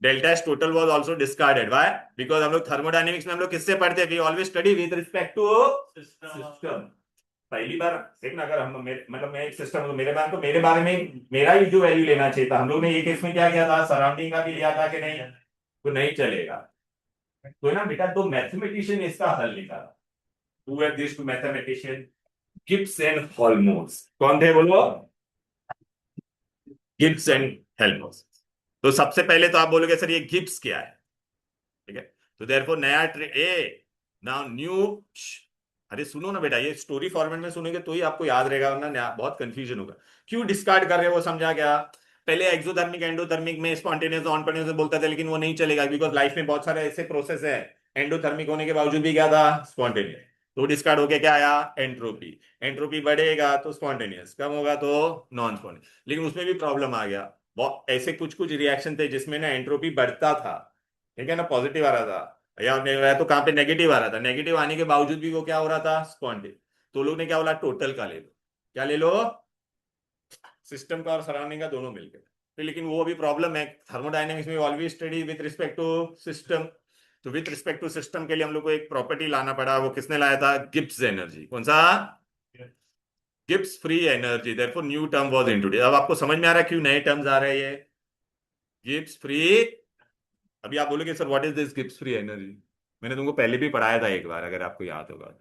delta S total was also discarded, why, because हम लोग थर्मोडायनेमिक्स में हम लोग किससे पढ़ते हैं, we always study with respect to system. पहली बार देखना, अगर हम मतलब मैं एक सिस्टम हूं, मेरे बारे में मेरा ही जो वैल्यू लेना चाहिए था, हम लोग ने ये केस में क्या किया था, सराउंडिंग का भी लिया था कि नहीं, तो नहीं चलेगा, तो ना बेटा, तो मैथमेटिशियन इसका हल निकाला, who are this two mathematician, Gibbs and Helmholtz, कौन थे बोलो, गिब्स एंड हेल्महोल्ट्ज। तो सबसे पहले तो आप बोलोगे सर ये गिब्स क्या है, ठीक है, तो देयरफॉर नया नाउ न्यू, अरे सुनो ना बेटा, ये स्टोरी फॉर्मेट में सुनेंगे तो ही आपको याद रहेगा, वरना बहुत कंफ्यूजन होगा। क्यों डिस्कार्ड कर रहे हो वो समझा क्या, पहले एक्सोथर्मिक एंडोथर्मिक में स्पॉन्टेनियस नॉन स्पॉन्टेनियस बोलता था, लेकिन वो नहीं चलेगा, बिकॉज लाइफ में बहुत सारे ऐसे प्रोसेस है एंडोथर्मिक होने के बावजूद भी क्या था, स्पॉन्टेनियस। तो डिस्कार्ड होके क्या आया, एंट्रोपी। एंट्रोपी बढ़ेगा तो स्पॉन्टेनियस, कम होगा तो नॉन स्पॉन्टेनियस। लेकिन उसमें भी प्रॉब्लम आ गया, वो ऐसे कुछ कुछ रिएक्शन थे जिसमें ना एंट्रोपी बढ़ता था, ठीक है ना, पॉजिटिव आ रहा था, या तो कहाँ पे नेगेटिव आ रहा था, नेगेटिव आने के बावजूद भी वो क्या हो रहा था, स्पॉन्टेनियस। तो लोग ने क्या बोला, टोटल का ले लो। क्या ले लो, सिस्टम का और सराउंडिंग का दोनों मिलकर। तो लेकिन वो अभी प्रॉब्लम है, थर्मोडायनेमिक्स में always study with respect to system. तो विद रिस्पेक्ट टू सिस्टम के लिए हम लोग को एक प्रॉपर्टी लाना पड़ा, वो किसने लाया था, गिब्स एनर्जी। कौन सा, Gibbs free energy. Therefore new term was introduce. अब आपको समझ में आ रहा है क्यों नए टर्म्स आ रहे हैं ये, गिब्स फ्री। अभी आप बोलोगे sir what is this Gibbs free energy, मैंने तुमको पहले भी पढ़ाया था एक बार, अगर आपको याद होगा।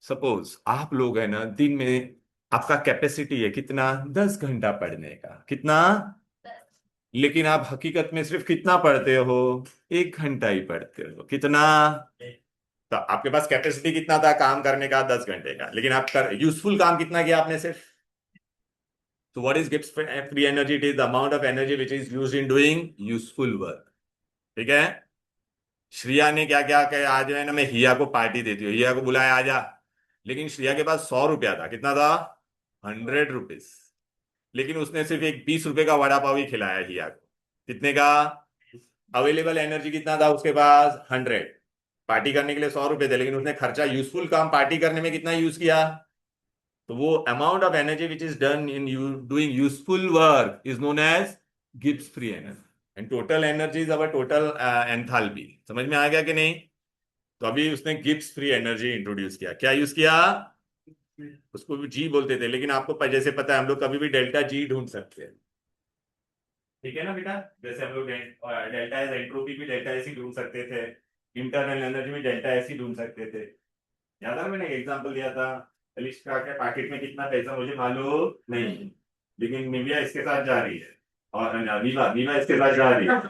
सपोज आप लोग है ना, दिन में आपका कैपेसिटी है कितना, 10 घंटा पढ़ने का, कितना, लेकिन आप हकीकत में सिर्फ कितना पढ़ते हो, 1 घंटा ही पढ़ते हो, कितना। तो आपके पास कैपेसिटी कितना था काम करने का, 10 घंटे का, लेकिन आप कर यूजफुल काम कितना किया आपने सिर्फ। तो what is Gibbs free energy, it is the amount of energy which is used in doing useful work. ठीक है। श्रिया ने क्या क्या कहा, आज है ना मैं हिया को पार्टी देती हूँ, हिया को बुलाया आजा, लेकिन श्रिया के पास 100 रुपया था, कितना था, 100 रुपीज। लेकिन उसने सिर्फ एक 20 रुपए का वड़ा पाव ही खिलाया हिया को, कितने का, अवेलेबल एनर्जी कितना था उसके पास, 100। पार्टी करने के लिए 100 रुपए थे, लेकिन उसने खर्चा यूजफुल काम पार्टी करने में कितना यूज किया। तो वो amount of energy which is done in doing useful work is known as Gibbs free energy, and total energy is our total enthalpy. समझ में आ गया कि नहीं। तो अभी उसने गिब्स फ्री एनर्जी इंट्रोड्यूस किया, क्या यूज किया, उसको भी जी बोलते थे, लेकिन आपको जैसे पता है हम लोग कभी भी डेल्टा जी ढूंढ सकते हैं, ठीक है ना बेटा। जैसे हम लोग डेल्टा एस एंट्रोपी भी डेल्टा एस ही ढूंढ सकते थे, इंटरनल एनर्जी भी डेल्टा एस ही ढूंढ सकते थे। याद है मैंने एग्जांपल दिया था, अलिश्का के पैकेट में कितना पैसा मुझे मालूम नहीं, लेकिन निविया इसके साथ जा रही है, और वीवा वीवा इसके साथ जा रही है,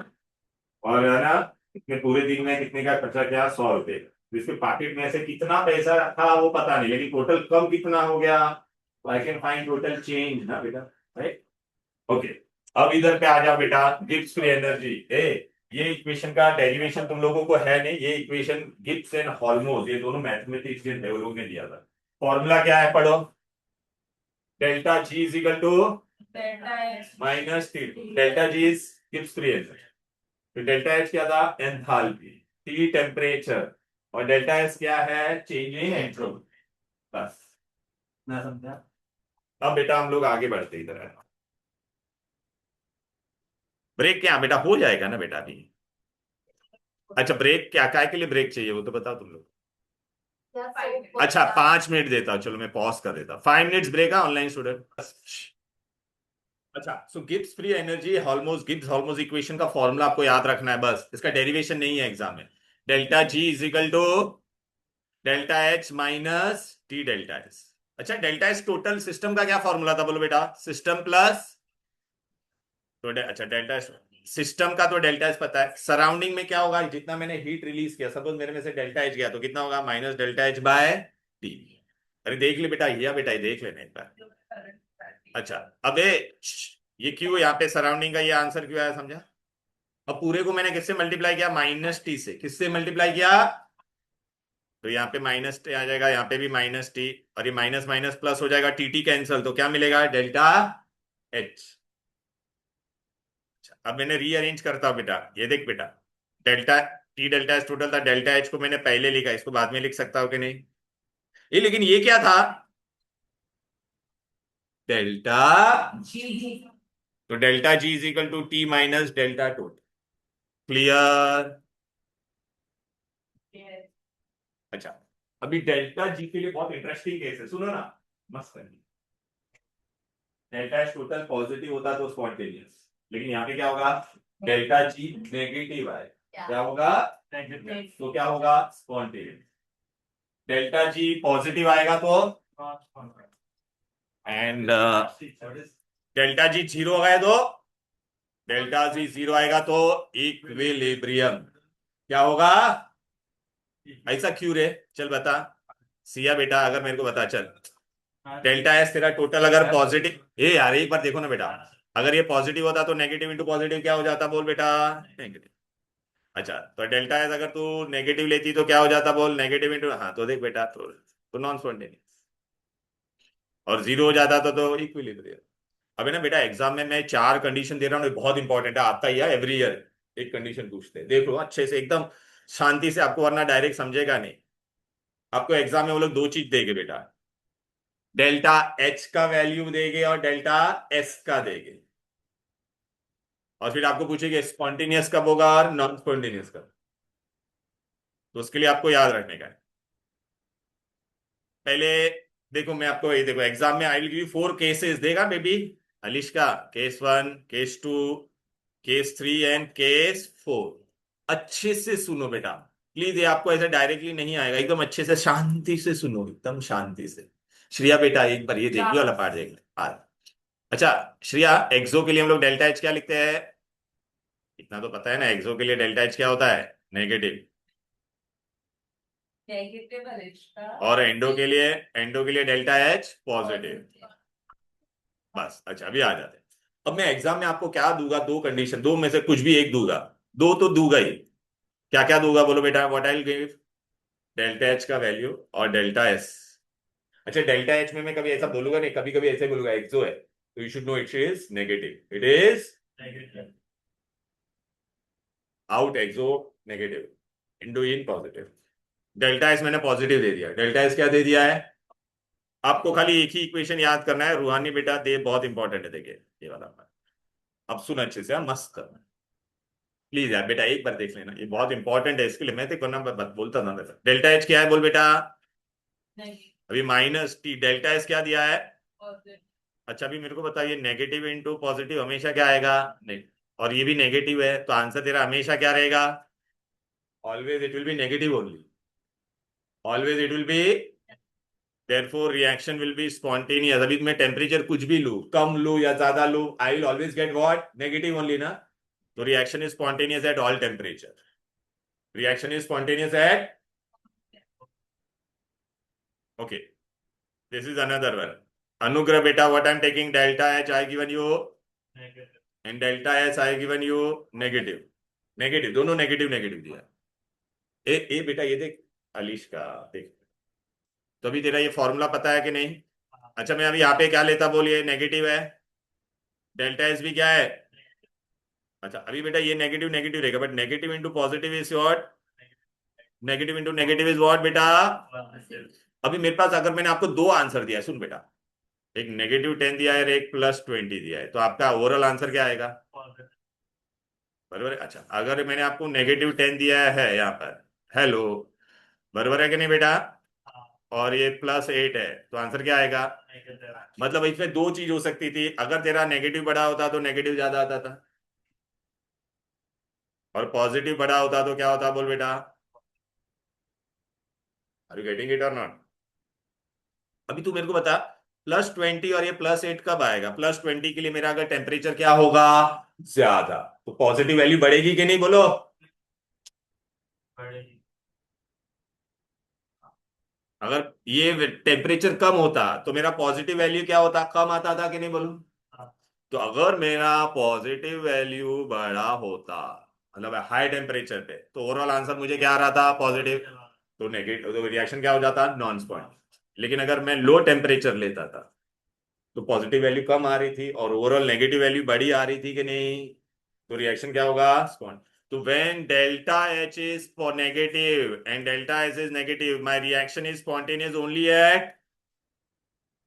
और है ना इसने पूरे दिन में कितने का खर्चा किया, 100 रुपए। तो इसके पैकेट में से कितना पैसा था वो पता नहीं, लेकिन टोटल कम कितना हो गया, I can find total change ना बेटा, राइट। ओके, अब इधर पे आ जाओ बेटा, गिब्स फ्री एनर्जी। ये इक्वेशन का डेरिवेशन तुम लोगों को है नहीं, ये इक्वेशन गिब्स एंड हॉल्मोज, ये दोनों मैथमेटिशियन थे, वो लोग ने दिया था। फॉर्मूला क्या है पढ़ो, delta G is equal to minus T, delta G is Gibbs free energy. तो डेल्टा एच क्या था, एंथैल्पी, टी टेम्परेचर, और डेल्टा एस क्या है, चेंज इन एंट्रोपी। बस ना समझा। अब बेटा हम लोग आगे बढ़ते इधर है, ब्रेक क्या बेटा हो जाएगा ना बेटा अभी। अच्छा ब्रेक क्या, काय के लिए ब्रेक चाहिए वो तो बताओ तुम लोग। अच्छा 5 मिनट देता हूं, चलो मैं पॉज कर देता हूं, 5 मिनट्स ब्रेक है ऑनलाइन स्टूडेंट। अच्छा so Gibbs free energy Helmholtz, Gibbs Helmholtz equation का फॉर्मूला आपको याद रखना है बस, इसका डेरिवेशन नहीं है एग्जाम में। Delta G is equal to delta H minus T delta S. अच्छा डेल्टा एस टोटल सिस्टम का क्या फॉर्मूला था बोलो बेटा, सिस्टम प्लस, तो अच्छा डेल्टा एस सिस्टम का तो डेल्टा एच पता है, सराउंडिंग में क्या होगा, जितना मैंने हीट रिलीज किया, सपोज मेरे में से डेल्टा एच गया तो कितना होगा, minus delta H by T. अरे देख ले बेटा, ये बेटा देख लेना एक बार। अच्छा अबे ये क्यों यहाँ पे सराउंडिंग का ये आंसर क्यों आया समझा। अब पूरे को मैंने किससे मल्टीप्लाई किया, माइनस टी से, किससे मल्टीप्लाई किया, तो यहाँ पे माइनस टी आ जाएगा, यहाँ पे भी माइनस टी, और ये माइनस माइनस प्लस हो जाएगा, टी टी कैंसिल, तो क्या मिलेगा, डेल्टा एच। अब मैंने रीअरेंज करता हूं बेटा, ये देख बेटा, delta T delta H total था, डेल्टा एच को मैंने पहले लिखा, इसको बाद में लिख सकता हूं कि नहीं, ये लेकिन ये क्या था, डेल्टा जी तो delta G is equal to T minus delta total. Clear. अच्छा अभी डेल्टा जी के लिए बहुत इंटरेस्टिंग केस है, सुनो ना, मस्त है। डेल्टा एच टोटल पॉजिटिव होता तो स्पॉन्टेनियस, लेकिन यहाँ पे क्या होगा, डेल्टा जी नेगेटिव है, क्या होगा, तो क्या होगा, स्पॉन्टेनियस। डेल्टा जी पॉजिटिव आएगा तो, एंड डेल्टा जी जीरो आएगा तो, डेल्टा जी जीरो आएगा तो इक्विलिब्रियम क्या होगा, ऐसा क्यों रे, चल बता सिया बेटा, अगर मेरे को बता चल, डेल्टा एस तेरा टोटल अगर पॉजिटिव, ये यार एक बार देखो ना बेटा, अगर ये पॉजिटिव होता तो नेगेटिव इंटू पॉजिटिव क्या हो जाता, बोल बेटा, नेगेटिव। अच्छा, तो डेल्टा एस अगर तू नेगेटिव लेती तो क्या हो जाता बोल, नेगेटिव इंटू, हाँ तो देख बेटा, तो नॉन स्पॉन्टेनियस, और जीरो हो जाता तो इक्विलिब्रियम। अबे ना बेटा, एग्जाम में मैं 4 कंडीशन दे रहा हूँ, बहुत इंपॉर्टेंट है, आता ही है एवरी ईयर। एक कंडीशन पूछते हैं, देख लो अच्छे से एकदम शांति से, आपको वरना डायरेक्ट समझेगा नहीं। आपको एग्जाम में वो लोग 2 चीज देंगे बेटा, डेल्टा एच का वैल्यू देंगे और डेल्टा एस का देंगे, और फिर आपको पूछेंगे स्पॉन्टेनियस कब होगा और नॉन स्पॉन्टेनियस कब। तो उसके लिए आपको याद रखने का है। पहले देखो, मैं आपको ये देखो, एग्जाम में I will give you 4 cases देगा baby Alishka, case 1, case 2, case 3 and case 4। अच्छे से सुनो बेटा प्लीज, ये आपको ऐसे डायरेक्टली नहीं आएगा, एकदम अच्छे से शांति से सुनो, एकदम शांति से। श्रेया बेटा एक बार ये देखिए वाला पार्ट देख अच्छा श्रेया, एक्सो के लिए हम लोग डेल्टा एच क्या लिखते हैं, इतना तो पता है ना, एक्सो के लिए डेल्टा एच क्या होता है, नेगेटिव। Negative Alishka. और एंडो के लिए डेल्टा एच पॉजिटिव। बस अच्छा, अभी आ जाते हैं। अब मैं एग्जाम में आपको क्या दूंगा, 2 कंडीशन, 2 में से कुछ भी एक दूंगा, 2 तो दूंगा ही। क्या क्या दूंगा बोलो बेटा, what I will give, delta H का वैल्यू और डेल्टा एस। अच्छा, डेल्टा एच में मैं कभी ऐसा बोलूंगा नहीं, कभी कभी ऐसे बोलूंगा, एक्सो है तो you should know it is negative, it is out exo negative, endo in positive. Delta S मैंने पॉजिटिव दे दिया, डेल्टा एस क्या दे दिया है, आपको खाली एक ही इक्वेशन याद करना है, रूहानी बेटा दे बहुत इंपॉर्टेंट है, देखिए ये वाला। अब सुन अच्छे से, मस्त करना प्लीज यार बेटा, एक बार देख लेना, ये बहुत इंपॉर्टेंट है, इसके लिए मैं तो करना बोलता था। डेल्टा एच क्या है बोल बेटा, Negative. अभी माइनस टी, डेल्टा एस क्या दिया है। Positive. अच्छा अभी मेरे को बताइए, नेगेटिव इंटू पॉजिटिव हमेशा क्या आएगा, नहीं, और ये भी नेगेटिव है, तो आंसर तेरा हमेशा क्या रहेगा, always it will be negative only, always it will be, therefore reaction will be spontaneous. अभी मैं टेम्परेचर कुछ भी लू, कम लू या ज्यादा low, I will always get what, negative only ना। तो reaction is spontaneous at all temperature, reaction is spontaneous at, okay, this is another one. Anugrah beta, what I'm taking, delta H I given you and delta S I given you negative, negative, दोनों negative negative दिया। ए बेटा ये देख अलीश का, देख तो अभी तेरा ये फॉर्मूला पता है कि नहीं। अच्छा मैं अभी यहाँ पे क्या लेता बोलिए, नेगेटिव है, डेल्टा एस भी क्या है। अच्छा अभी बेटा ये नेगेटिव नेगेटिव रहेगा, but negative into positive is what, negative into negative is what बेटा। अभी मेरे पास अगर मैंने आपको 2 आंसर दिया है, सुन बेटा, एक -10 दिया है और एक +20 दिया है, तो आपका ओवरऑल आंसर क्या आएगा, बराबर है। अच्छा अगर मैंने आपको -10 दिया है यहाँ पर, हेलो, बराबर है कि नहीं बेटा, और ये +8 है, तो आंसर क्या आएगा। मतलब इसमें 2 चीज हो सकती थी, अगर तेरा नेगेटिव बड़ा होता तो नेगेटिव ज्यादा आता था, और पॉजिटिव बड़ा होता तो क्या होता बोल बेटा, आर यू गेटिंग इट और नॉट। अभी तू मेरे को बता, +20 और ये +8 कब आएगा, +20 के लिए मेरा अगर टेम्परेचर क्या होगा, ज्यादा, तो पॉजिटिव वैल्यू बढ़ेगी कि नहीं बोलो। अगर ये टेम्परेचर कम होता तो मेरा पॉजिटिव वैल्यू क्या होता, कम आता था कि नहीं बोलो। तो अगर मेरा पॉजिटिव वैल्यू बड़ा होता, मतलब हाई टेम्परेचर पे, तो ओवरऑल आंसर मुझे क्या आ रहा था, पॉजिटिव, तो नेगेटिव, तो रिएक्शन क्या हो जाता, नॉन स्पॉन्टेनियस। लेकिन अगर मैं लो टेम्परेचर लेता था तो पॉजिटिव वैल्यू कम आ रही थी और ओवरऑल नेगेटिव वैल्यू बड़ी आ रही थी कि नहीं, तो रिएक्शन क्या होगा, स्पॉन। तो when delta H is for negative and delta S is negative, my reaction is spontaneous only at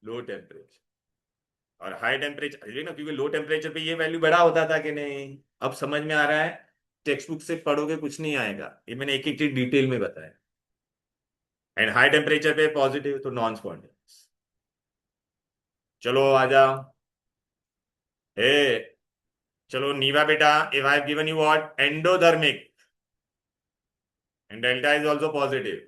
low temperature. और हाई टेम्परेचर ना, क्योंकि लो टेम्परेचर पे ये वैल्यू बड़ा होता था कि नहीं। अब समझ में आ रहा है, टेक्स्ट बुक से पढ़ोगे कुछ नहीं आएगा, ये मैंने एक एक चीज डिटेल में बताया। एंड हाई टेम्परेचर पे पॉजिटिव, तो नॉन स्पॉन्टेनियस। चलो आ जाओ, हे, चलो नीवा बेटा, if I have given you what, endothermic and delta is also positive,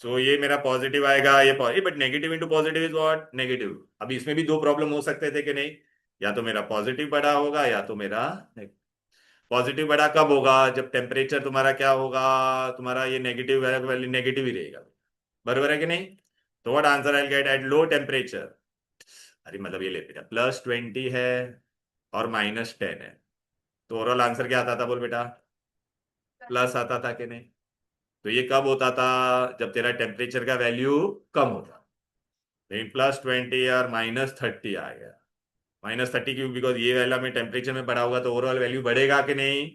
so ये मेरा पॉजिटिव आएगा, ये positive, but negative into positive is what, negative. अब इसमें भी 2 प्रॉब्लम हो सकते थे कि नहीं, या तो मेरा पॉजिटिव बड़ा होगा या तो मेरा पॉजिटिव बड़ा कब होगा, जब टेम्परेचर तुम्हारा क्या होगा, तुम्हारा ये नेगेटिव वैल्यू नेगेटिव ही रहेगा, बराबर है कि नहीं। तो what answer I get at low temperature, अरे मतलब ये ले बेटा, +20 है और -10 है, तो ओवरऑल आंसर क्या आता था बोल बेटा, प्लस आता था कि नहीं? तो ये कब होता था? जब तेरा टेम्परेचर का वैल्यू कम होता। लेकिन +20 और -30 आ गया। -30 क्यों? बिकॉज ये वाला में टेम्परेचर में बढ़ा होगा तो ओवरऑल वैल्यू बढ़ेगा कि नहीं?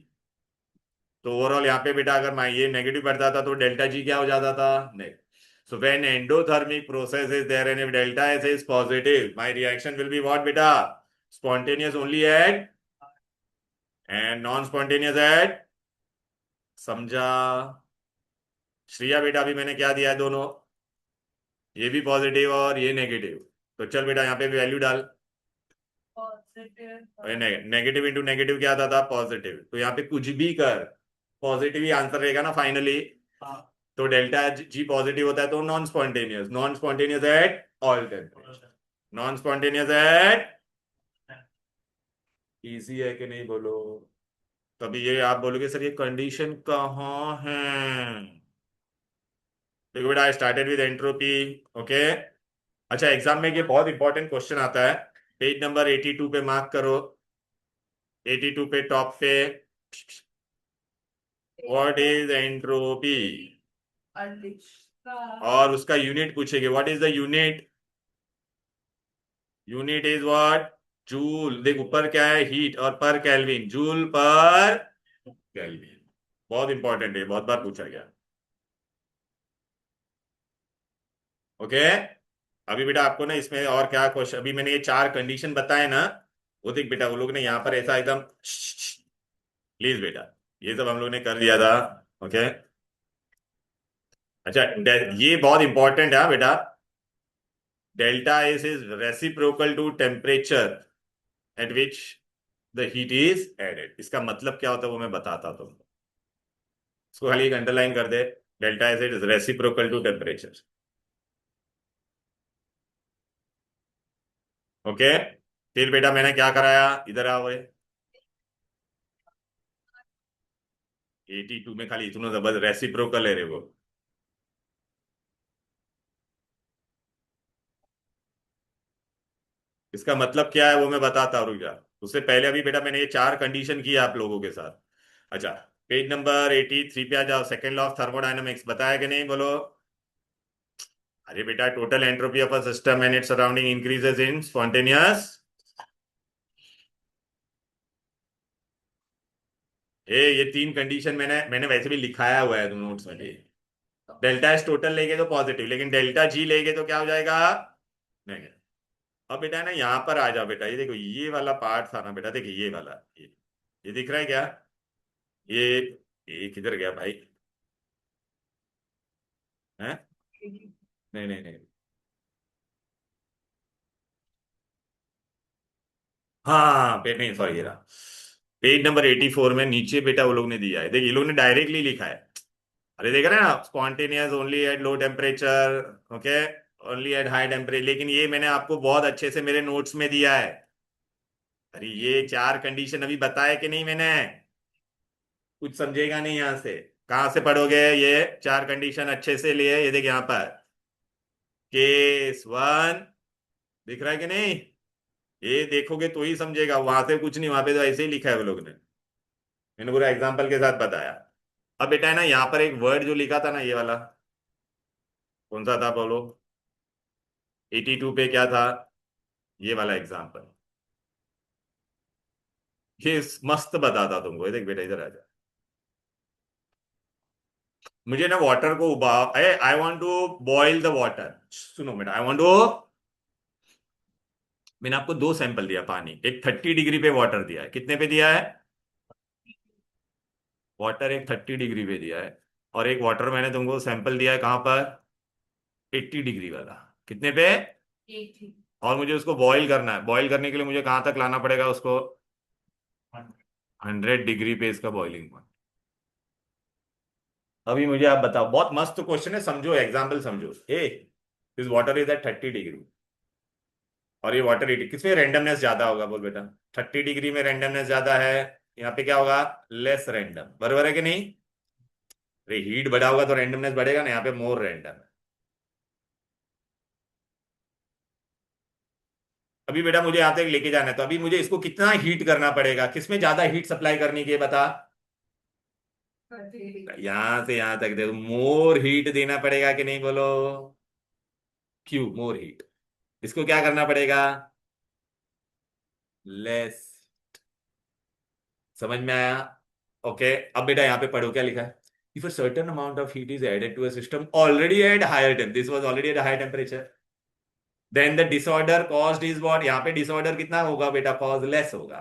तो ओवरऑल यहाँ पे बेटा अगर ये नेगेटिव बढ़ता था तो डेल्टा जी क्या हो जाता था? नहीं. So when endothermic process is there and if delta S is positive, my reaction will be what beta? Spontaneous only at and non-spontaneous at. समझा? श्रिया बेटा अभी मैंने क्या दिया है दोनों? ये भी पॉजिटिव और ये नेगेटिव. तो चल बेटा यहाँ पे भी वैल्यू डाल. नेगेटिव इंटू नेगेटिव क्या आता था? पॉजिटिव. तो यहाँ पे कुछ भी कर पॉजिटिव ही आंसर रहेगा ना फाइनली. तो डेल्टा जी पॉजिटिव होता है तो non spontaneous. Non spontaneous at all temperature. Non spontaneous at. Easy है कि नहीं बोलो? तभी ये आप बोलोगे सर ये कंडीशन कहाँ है? देखो बेटा I started with entropy. Okay. अच्छा एग्जाम में ये बहुत इंपॉर्टेंट क्वेश्चन आता है. पेज नंबर 82 पे मार्क करो. 82 पे टॉप पे. What is entropy? और उसका यूनिट पूछेंगे. What is the unit? Unit is what? Joule. देख ऊपर क्या है? हीट और पर केल्विन. जूल पर केल्विन. बहुत इंपॉर्टेंट है, बहुत बार पूछा गया. ओके. अभी बेटा आपको ना इसमें और क्या क्वेश्चन, अभी मैंने ये 4 कंडीशन बताए ना, वो देख बेटा वो लोग ने यहाँ पर ऐसा एकदम प्लीज बेटा ये सब हम लोग ने कर दिया था. ओके. अच्छा ये बहुत इंपॉर्टेंट है बेटा. Delta S is reciprocal to temperature at which the heat is added. इसका मतलब क्या होता है वो मैं बताता हूं तुमको. इसको खाली एक अंडरलाइन कर दे. Delta S is reciprocal to temperature. Okay. फिर बेटा मैंने क्या कराया? इधर आओ. 82 में खाली इतना जबरदस्त रेसिप्रोकल है रे वो. इसका मतलब क्या है वो मैं बताता हूँ, रुक जा. उससे पहले अभी बेटा मैंने ये 4 कंडीशन की आप लोगों के साथ. अच्छा पेज नंबर 83 पे आ जाओ. सेकेंड लॉ ऑफ थर्मोडायनामिक्स बताया कि नहीं बोलो? अरे बेटा total entropy of a system and its surrounding increases in spontaneous. ये 3 कंडीशन मैंने मैंने वैसे भी लिखाया हुआ है तुम नोट्स में. डेल्टा एस टोटल लेंगे तो पॉजिटिव, लेकिन डेल्टा जी लेंगे तो क्या हो जाएगा? नहीं. अब बेटा ना यहाँ पर आ जाओ बेटा. ये देखो ये वाला पार्ट था ना बेटा. देखिए ये वाला ये दिख रहा है क्या? ये किधर गया भाई? है? नहीं नहीं नहीं. हाँ पे नहीं सॉरी ये रहा. पेज नंबर 84 में नीचे बेटा वो लोग ने दिया है. देखिए ये लोग ने डायरेक्टली लिखा है. अरे देख रहे हैं ना? Spontaneous only at low temperature. Okay. Only at high temperature. लेकिन ये मैंने आपको बहुत अच्छे से मेरे नोट्स में दिया है. अरे ये 4 कंडीशन अभी बताया कि नहीं मैंने? कुछ समझेगा नहीं यहां से. कहां से पढ़ोगे ये 4 कंडीशन अच्छे से लिए? ये देख यहाँ पर केस 1 दिख रहा है कि नहीं? ये देखोगे तो ही समझेगा. वहां से कुछ नहीं, वहां पे तो ऐसे ही लिखा है वो लोग ने. मैंने पूरा एग्जाम्पल के साथ बताया. अब बेटा है ना यहाँ पर एक वर्ड जो लिखा था ना ये वाला, कौन सा था बोलो? 82 पे क्या था? ये वाला एग्जाम्पल. ये मस्त बताता तुमको. ये देख बेटा इधर आ जा. मुझे ना वाटर को उबाल. I want to boil the water. सुनो बेटा आई वॉन्ट टू. मैंने आपको 2 सैंपल दिया पानी. एक 30 डिग्री पे वाटर दिया है. कितने पे दिया है? वाटर एक 30 डिग्री पे दिया है. और एक वाटर मैंने तुमको सैंपल दिया है कहां पर? 80 डिग्री वाला. कितने पे? 80. और मुझे उसको बॉईल करना है. बॉईल करने के लिए मुझे कहां तक लाना पड़ेगा उसको? 100 डिग्री पे इसका बॉइलिंग पॉइंट. अभी मुझे आप बताओ. बहुत मस्त क्वेश्चन है. समझो एग्जाम्पल समझो. ए this water is at 30 degree और ये वाटर 80. किसमें रेंडमनेस ज्यादा होगा बोल बेटा? 30 डिग्री में रेंडमनेस ज्यादा है. यहाँ पे क्या होगा? Less random. बराबर है कि नहीं? अरे हीट बढ़ा होगा तो रेंडमनेस बढ़ेगा ना. यहाँ पे मोर रेंडम है. अभी बेटा मुझे यहाँ तक लेके जाना है तो अभी मुझे इसको कितना हीट करना पड़ेगा? किसमें ज्यादा हीट सप्लाई करनी की बता. यहां से यहां तक देखो, मोर हीट देना पड़ेगा कि नहीं बोलो? क्यों मोर हीट? इसको क्या करना पड़ेगा? लेस। समझ में आया? ओके। अब बेटा यहाँ पे पढ़ो क्या लिखा है। If a certain amount of heat is added to a system already at higher temp, this was already at higher temperature, then the disorder caused is what? यहाँ पे डिसऑर्डर कितना होगा बेटा? कॉज लेस होगा।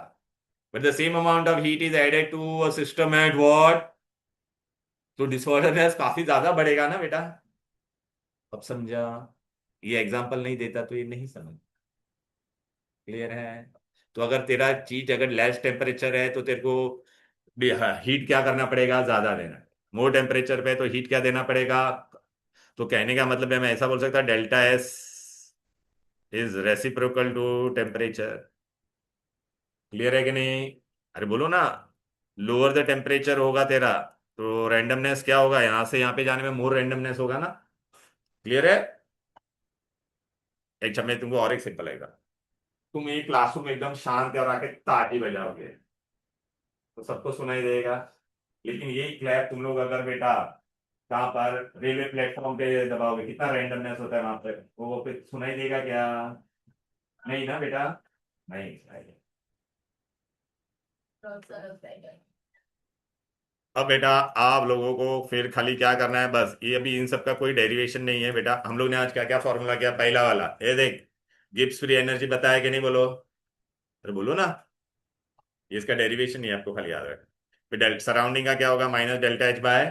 But the same amount of heat is added to a system at what? तो disorderness काफी ज्यादा बढ़ेगा ना बेटा। अब समझा? ये एग्जांपल नहीं देता तो ये नहीं समझ। क्लियर है? तो अगर तेरा चीज अगर लेस टेम्परेचर है तो तेरे को हीट क्या करना पड़ेगा? ज्यादा देना। मोर टेम्परेचर पे तो हीट क्या देना पड़ेगा? तो कहने का मतलब है, मैं ऐसा बोल सकता delta S is reciprocal to temperature. Clear है कि नहीं? अरे बोलो ना। लोअर द टेम्परेचर होगा तेरा तो रैंडमनेस क्या होगा? यहां से यहां पे जाने में मोर रैंडमनेस होगा ना। क्लियर है? एक मैं तुमको और एक सिंपल आएगा। तुम एक क्लासरूम में एकदम शांत और आके ताली बजाओगे तो सबको सुनाई देगा। लेकिन यही क्लैप तुम लोग अगर बेटा कहाँ पर रेलवे प्लेटफॉर्म पे दबाओगे, कितना रैंडमनेस होता है वहां पे, वो फिर सुनाई देगा क्या? नहीं ना बेटा, नहीं सुनाई देगा। अब बेटा आप लोगों को फिर खाली क्या करना है, बस ये अभी इन सब का कोई डेरिवेशन नहीं है बेटा। हम लोग ने आज क्या क्या फॉर्मूला किया? पहला वाला ये देख, गिब्स फ्री एनर्जी बताया कि नहीं बोलो? अरे बोलो ना। ये इसका डेरिवेशन नहीं है, आपको खाली याद रखना। फिर सराउंडिंग का क्या होगा? Minus delta H by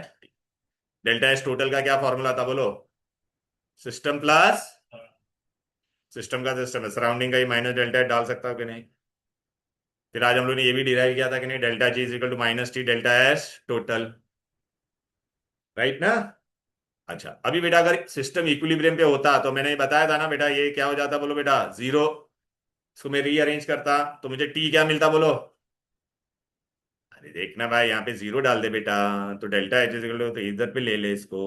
delta H. Total का क्या फॉर्मूला था बोलो? सिस्टम प्लस सिस्टम का सिस्टम है, सराउंडिंग का ही माइनस डेल्टा एच डाल सकता हो कि नहीं? फिर आज हम लोग ने ये भी डिराइव किया था कि नहीं, delta G is equal to minus T delta S total. Right ना? अच्छा अभी बेटा अगर सिस्टम इक्विलिब्रियम पे होता तो मैंने बताया था ना बेटा, ये क्या हो जाता बोलो बेटा? जीरो। इसको मैं रीअरेंज करता तो मुझे टी क्या मिलता बोलो? अरे देखना भाई, यहाँ पे जीरो डाल दे बेटा, तो delta H is equal to, तो इधर पे ले ले इसको।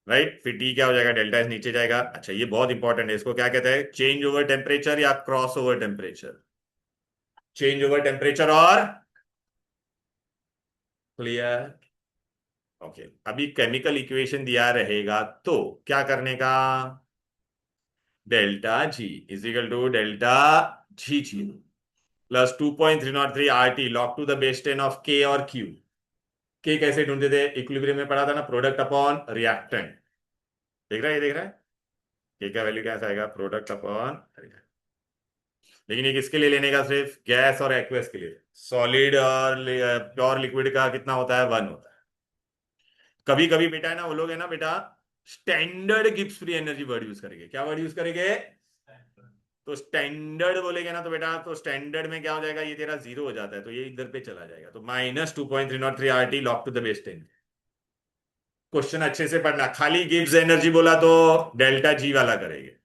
राइट, फिर टी क्या हो जाएगा? डेल्टा एच नीचे जाएगा। अच्छा ये बहुत इंपॉर्टेंट है, इसको क्या कहते हैं? चेंज ओवर टेम्परेचर या cross over temperature? Change over temperature और क्लियर। ओके अभी केमिकल इक्वेशन दिया रहेगा तो क्या करने का? Delta G is equal to delta G G plus 2.303 R T log to the base 10 of K और क्यू। के कैसे ढूंढते थे? इक्विलिब्रियम में पढ़ा था ना, प्रोडक्ट अपॉन रिएक्टेंट। देख रहा है? ये देख रहा है? के का वैल्यू कैसा आएगा? Product upon. लेकिन ये किसके लिए लेने का? सिर्फ गैस और एक्वस के लिए। सॉलिड और प्योर लिक्विड का कितना होता है? 1 होता है। कभी कभी बेटा है ना, वो लोग है ना बेटा, standard Gibbs free energy word use करेंगे। क्या वर्ड यूज करेंगे? तो स्टैंडर्ड बोलेगे ना तो बेटा, तो स्टैंडर्ड में क्या हो जाएगा? ये तेरा जीरो हो जाता है तो ये इधर पे चला जाएगा, तो minus 2.303 R T log to the base 10। Question अच्छे से पढ़ना, खाली गिब्स एनर्जी बोला तो डेल्टा जी वाला करेंगे,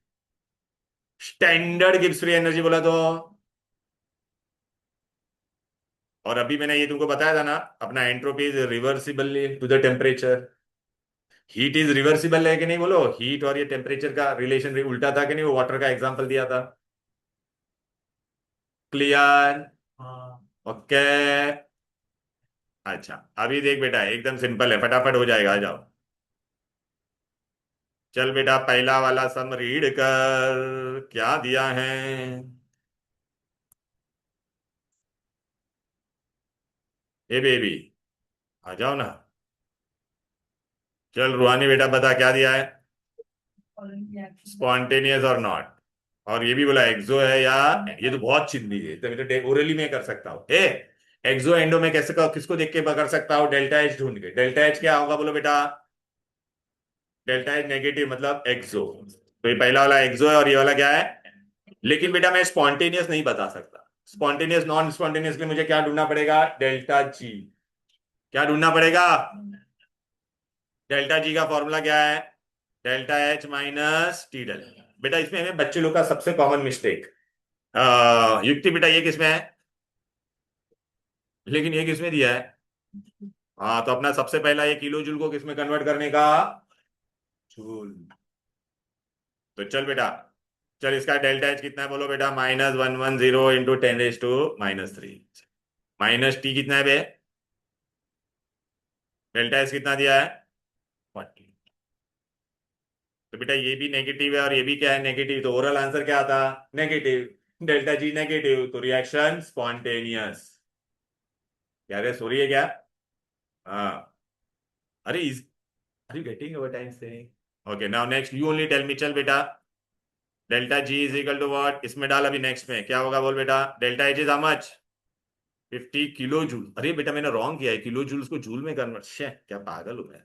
स्टैंडर्ड गिब्स फ्री एनर्जी बोला तो। और अभी मैंने ये तुमको बताया था ना, अपना entropy is reversible to the temperature. Heat is reversible है कि नहीं बोलो? हीट और ये टेम्परेचर का रिलेशन उल्टा था कि नहीं? वो वाटर का एग्जांपल दिया था। क्लियर? ओके। अच्छा अभी देख बेटा, एकदम सिंपल है, फटाफट हो जाएगा, आ जाओ। चल बेटा पहला वाला सम रीड कर, क्या दिया है? ए बेबी, आ जाओ ना। चल रूहानी बेटा बता क्या दिया है? स्पॉन्टेनियस और नॉट। और ये भी बोला एक्सो है या, ये तो बहुत चिंदी है, तो ओरली में कर सकता हूँ। ए एक्सो एंडो में कैसे किसको देख के कर सकता हूँ? डेल्टा एच ढूंढ के। डेल्टा एच क्या होगा बोलो बेटा? डेल्टा एच नेगेटिव मतलब एक्सो। तो ये पहला वाला एक्सो है और ये वाला क्या है? लेकिन बेटा मैं स्पॉन्टेनियस नहीं बता सकता। स्पॉन्टेनियस नॉन स्पॉन्टेनियस के लिए मुझे क्या ढूंढना पड़ेगा? Delta G. क्या ढूंढना पड़ेगा? डेल्टा जी का फॉर्मूला क्या है? Delta H minus T delta. बेटा इसमें हमें बच्चे लोग का सबसे कॉमन मिस्टेक, युक्ति बेटा ये किसमें है? लेकिन ये किसमें दिया है? हाँ तो अपना सबसे पहला ये किलो जूल को किसमें कन्वर्ट करने का? जूल। तो चल बेटा, चल इसका डेल्टा एच कितना है बोलो बेटा? -110 इंटू 10⁻³ -3। माइनस टी कितना है बे? डेल्टा एस कितना दिया है 40। तो बेटा ये भी नेगेटिव है और ये भी क्या है नेगेटिव, तो ओवरऑल आंसर क्या आता नेगेटिव। डेल्टा जी नेगेटिव, तो रिएक्शन स्पॉन्टेनियस। क्या रे सो रही है क्या? हाँ। अरे are you getting over time से? Okay now next you only tell me. चल बेटा delta G is equal to what, इसमें डाल अभी नेक्स्ट में क्या होगा बोल बेटा। Delta H is how much 50 kilo joule. अरे बेटा मैंने रॉन्ग किया है, किलो जूल्स को जूल में कन्वर्ट, शे क्या पागल हूं मैं।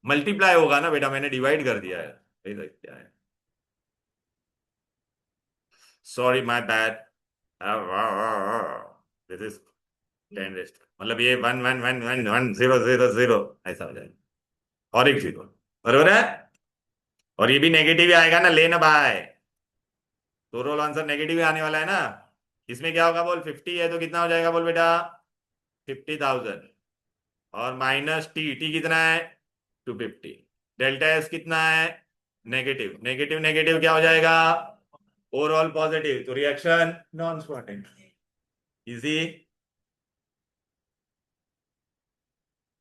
मल्टीप्लाई होगा ना बेटा, मैंने डिवाइड कर दिया है। क्या है, sorry my bad. This is 10 rest, मतलब ये 1 1 1 1 1 0 0 0 ऐसा हो जाएगा और एक जीरो, बरोबर है। और ये भी नेगेटिव ही आएगा ना, लेना भाई, तो रोल आंसर नेगेटिव ही आने वाला है ना। इसमें क्या होगा बोल, 50 है तो कितना हो जाएगा बोल बेटा 50,000, और माइनस टी, टी कितना है 250। डेल्टा एस कितना है नेगेटिव, नेगेटिव नेगेटिव क्या हो जाएगा ओवरऑल पॉजिटिव, तो रिएक्शन नॉन स्पॉन्टेनियस। इजी।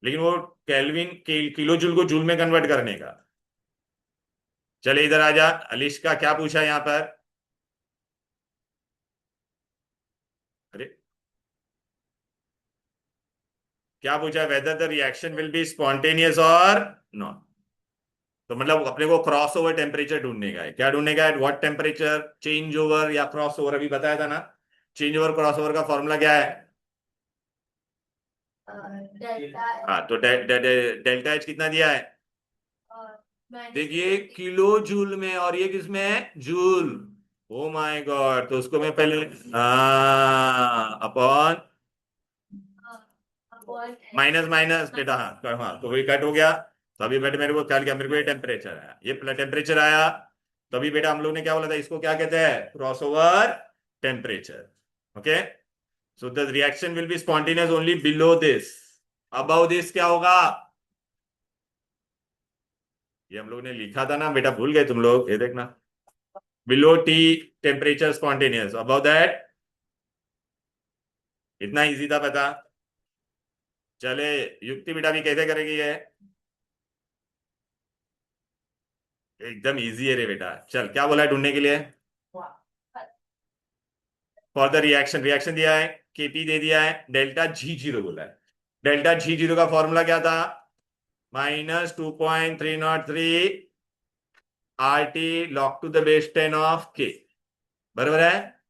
लेकिन वो केल्विन किलो जूल को जूल में कन्वर्ट करने का। चले इधर आजा, अलिश का क्या पूछा यहां पर। अरे क्या पूछा, whether the reaction will be spontaneous और नॉट। तो मतलब अपने को क्रॉस ओवर टेम्परेचर ढूंढने का है, क्या ढूंढने का है, व्हाट टेम्परेचर, चेंज ओवर या क्रॉस ओवर, अभी बताया था ना। चेंज ओवर क्रॉस ओवर का फॉर्मूला क्या है। डेल्टा हाँ तो डेल्टा एच कितना दिया है, देखिए किलो जूल में, और ये किसमें है जूल। ओ माय गॉड, तो उसको मैं पहले अपॉन माइनस माइनस बेटा, हाँ हाँ तो वही कट हो गया। तो अभी बेटा मेरे को क्या क्या, मेरे को ये टेम्परेचर आया, ये टेम्परेचर आया। तो अभी बेटा हम लोग ने क्या बोला था, इसको क्या कहते हैं cross over temperature. Okay, so the reaction will be spontaneous only below this, above this क्या होगा। ये हम लोग ने लिखा था ना बेटा, भूल गए तुम लोग, ये देखना, below T temperature spontaneous, above that. इतना इजी था पता। चले युक्ति बेटा भी कैसे करेगी ये, एकदम इजी है रे बेटा। चल क्या बोला है ढूंढने के लिए, फॉर द रिएक्शन, रिएक्शन दिया है केपी दे दिया है, डेल्टा जी जीरो बोला है। डेल्टा जी जीरो का फॉर्मूला क्या था, -2.303 R T log to the base 10 of के, बराबर है।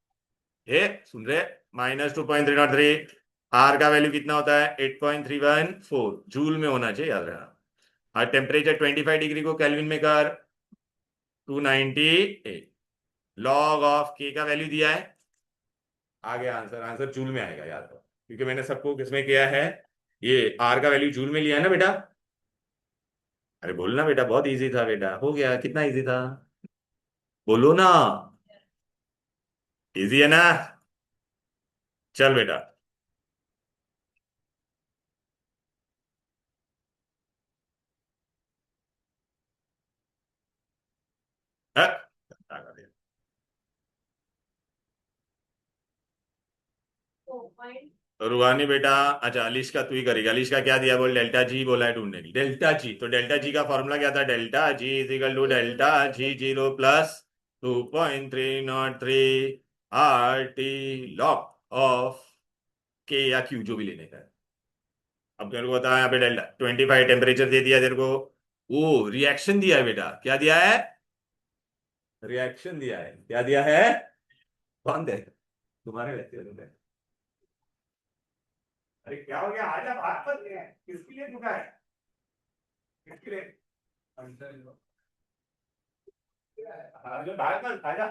ये सुन रहे, -2.303, आर का वैल्यू कितना होता है 8.314 जूल में होना चाहिए, याद रखना। और टेम्परेचर 25 डिग्री को केल्विन में कर 298, लॉग ऑफ के का वैल्यू दिया है, आ गया आंसर, आंसर जूल में आएगा याद रखो, क्योंकि मैंने सबको किसमें किया है, ये आर का वैल्यू जूल में लिया है ना बेटा। अरे बोलना बेटा, बहुत इजी था बेटा, हो गया, कितना इजी था बोलो ना, इजी है ना। चल बेटा, हाँ? रूहानी बेटा, अच्छा अलिश का तू ही करेगा, अलिश का क्या दिया बोल, डेल्टा जी बोला है ढूंढने के लिए, डेल्टा जी, तो डेल्टा जी का फॉर्मूला क्या था, delta G is equal to delta G zero plus 2.303 R T log of K या क्यू जो भी लेने का है। अब तेरे को बता, यहाँ पे डेल्टा 25 टेम्परेचर दे दिया तेरे को, ओ रिएक्शन दिया है बेटा, क्या दिया है रिएक्शन दिया है, क्या दिया है, कौन दे, तुम्हारे लेक्चर में। अरे क्या हो गया, आजा बात मत ले, किसके लिए झुका है, किसके लिए, आजा बात मत, आजा।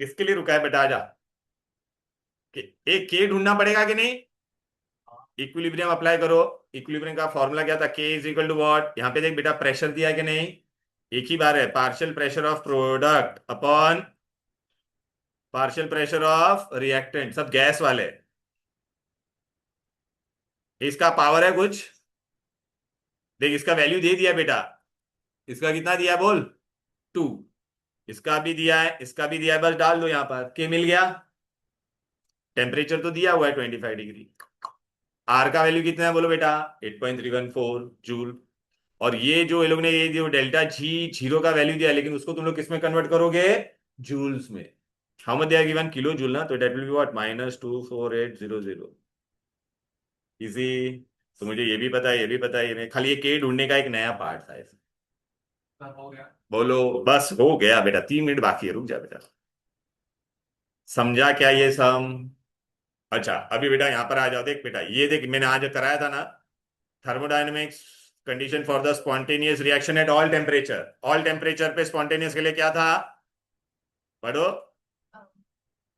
किसके लिए रुका है बेटा, आजा। एक के ढूंढना पड़ेगा कि नहीं, इक्विलिब्रियम अप्लाई करो। इक्विलिब्रियम का फॉर्मूला क्या था, के इज इक्वल टू व्हाट, यहाँ पे देख बेटा प्रेशर दिया है कि नहीं, एक ही बार है, partial pressure of product upon partial pressure of reactant, सब गैस वाले। इसका पावर है कुछ, देख इसका वैल्यू दे दिया बेटा, इसका कितना दिया बोल 2, इसका भी दिया है, इसका भी दिया है, बस डाल दो यहाँ पर, के मिल गया। टेम्परेचर तो दिया हुआ है 25 डिग्री। आर का वैल्यू कितना है बोलो बेटा, 8.314 जूल। और ये जो ये लोग ने ये जो डेल्टा जी जीरो का वैल्यू दिया, लेकिन उसको तुम लोग किस में कन्वर्ट करोगे, जूल्स में। How much they are given, kilo joule ना, तो that will be what -24800। Easy. तो मुझे ये भी पता है, ये भी पता है, ये खाली ये के ढूंढने का एक नया पार्ट था इसमें। सब हो गया। बोलो, बस हो गया बेटा, 3 मिनट बाकी है, रुक जा बेटा। समझा क्या ये सम? अच्छा अभी बेटा यहाँ पर आ जाओ, देख बेटा ये देख, मैंने आज कराया था ना, thermodynamics condition for the spontaneous reaction at all temperature. All temperature पे स्पॉन्टेनियस के लिए क्या था, पढ़ो।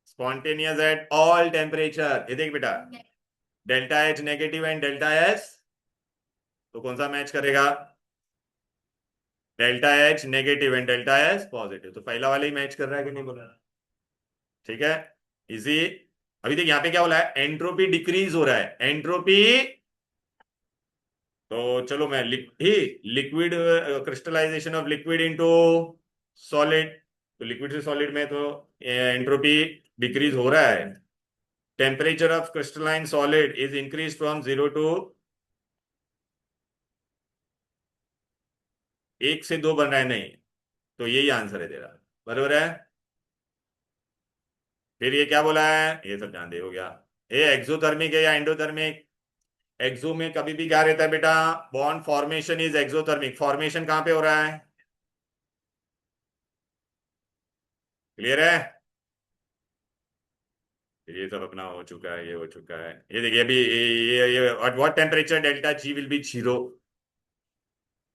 स्पॉन्टेनियस एट ऑल टेम्परेचर, ये देख बेटा, delta H negative and delta S, तो कौन सा मैच करेगा, delta H negative and delta S positive, तो पहला वाला ही मैच कर रहा है कि नहीं बोला, ठीक है, इजी। अभी देख यहाँ पे क्या बोला है, एंट्रोपी डिक्रीज हो रहा है, एंट्रोपी। तो चलो मैं liquid crystallization of liquid into solid, तो लिक्विड से सॉलिड में तो एंट्रोपी डिक्रीज हो रहा है। Temperature of crystalline solid is increase from 0 to 1 से 2 बन रहा है, नहीं, तो यही आंसर है तेरा, बरोबर है। फिर ये क्या बोला है, ये सब ध्यान दे, हो गया। ये एक्सोथर्मिक है या एंडोथर्मिक, एक्सो में कभी भी क्या रहता है बेटा, bond formation is exothermic, formation कहां पे हो रहा है, क्लियर है। ये सब अपना हो चुका है, ये हो चुका है, ये देखिए अभी ये at what temperature delta G will be zero,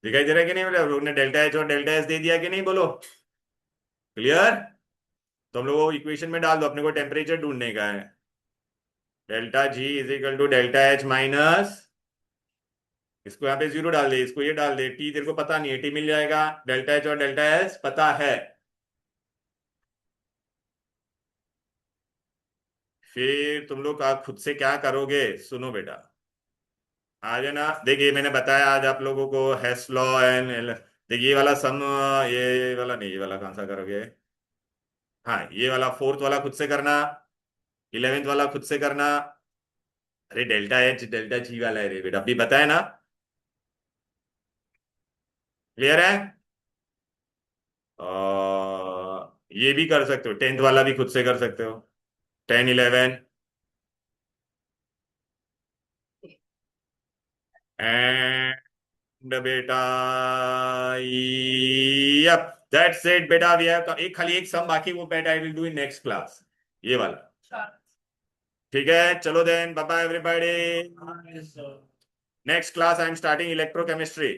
दिखाई दे रहा है कि नहीं, बोले लोग ने डेल्टा एच और डेल्टा एस दे दिया कि नहीं, बोलो क्लियर। तो हम लोग को इक्वेशन में डाल दो, अपने को टेम्परेचर ढूंढने का है, delta G is equal to delta H minus, इसको यहाँ पे 0 डाल दे, इसको ये डाल दे, टी तेरे को पता नहीं है, टी मिल जाएगा, डेल्टा एच और डेल्टा एस पता है। फिर तुम लोग खुद से क्या करोगे, सुनो बेटा, आज है ना, देखिए मैंने बताया आज आप लोगों को हेस लॉ एंड, देखिए ये वाला सम, ये वाला नहीं, ये वाला कौन सा करोगे, हाँ ये वाला फोर्थ वाला खुद से करना, 11th वाला खुद से करना। अरे डेल्टा एच डेल्टा जी वाला है रे बेटा, अभी बताया ना, क्लियर है। ये भी कर सकते हो, 10th वाला भी खुद से कर सकते हो, 10 11 एंड बेटा, यप दैट्स इट बेटा, वी हैव एक खाली एक सम बाकी, वो बेटा I will do in next class, ये वाला, ठीक है। चलो then, bye bye everybody, next class I am starting electrochemistry.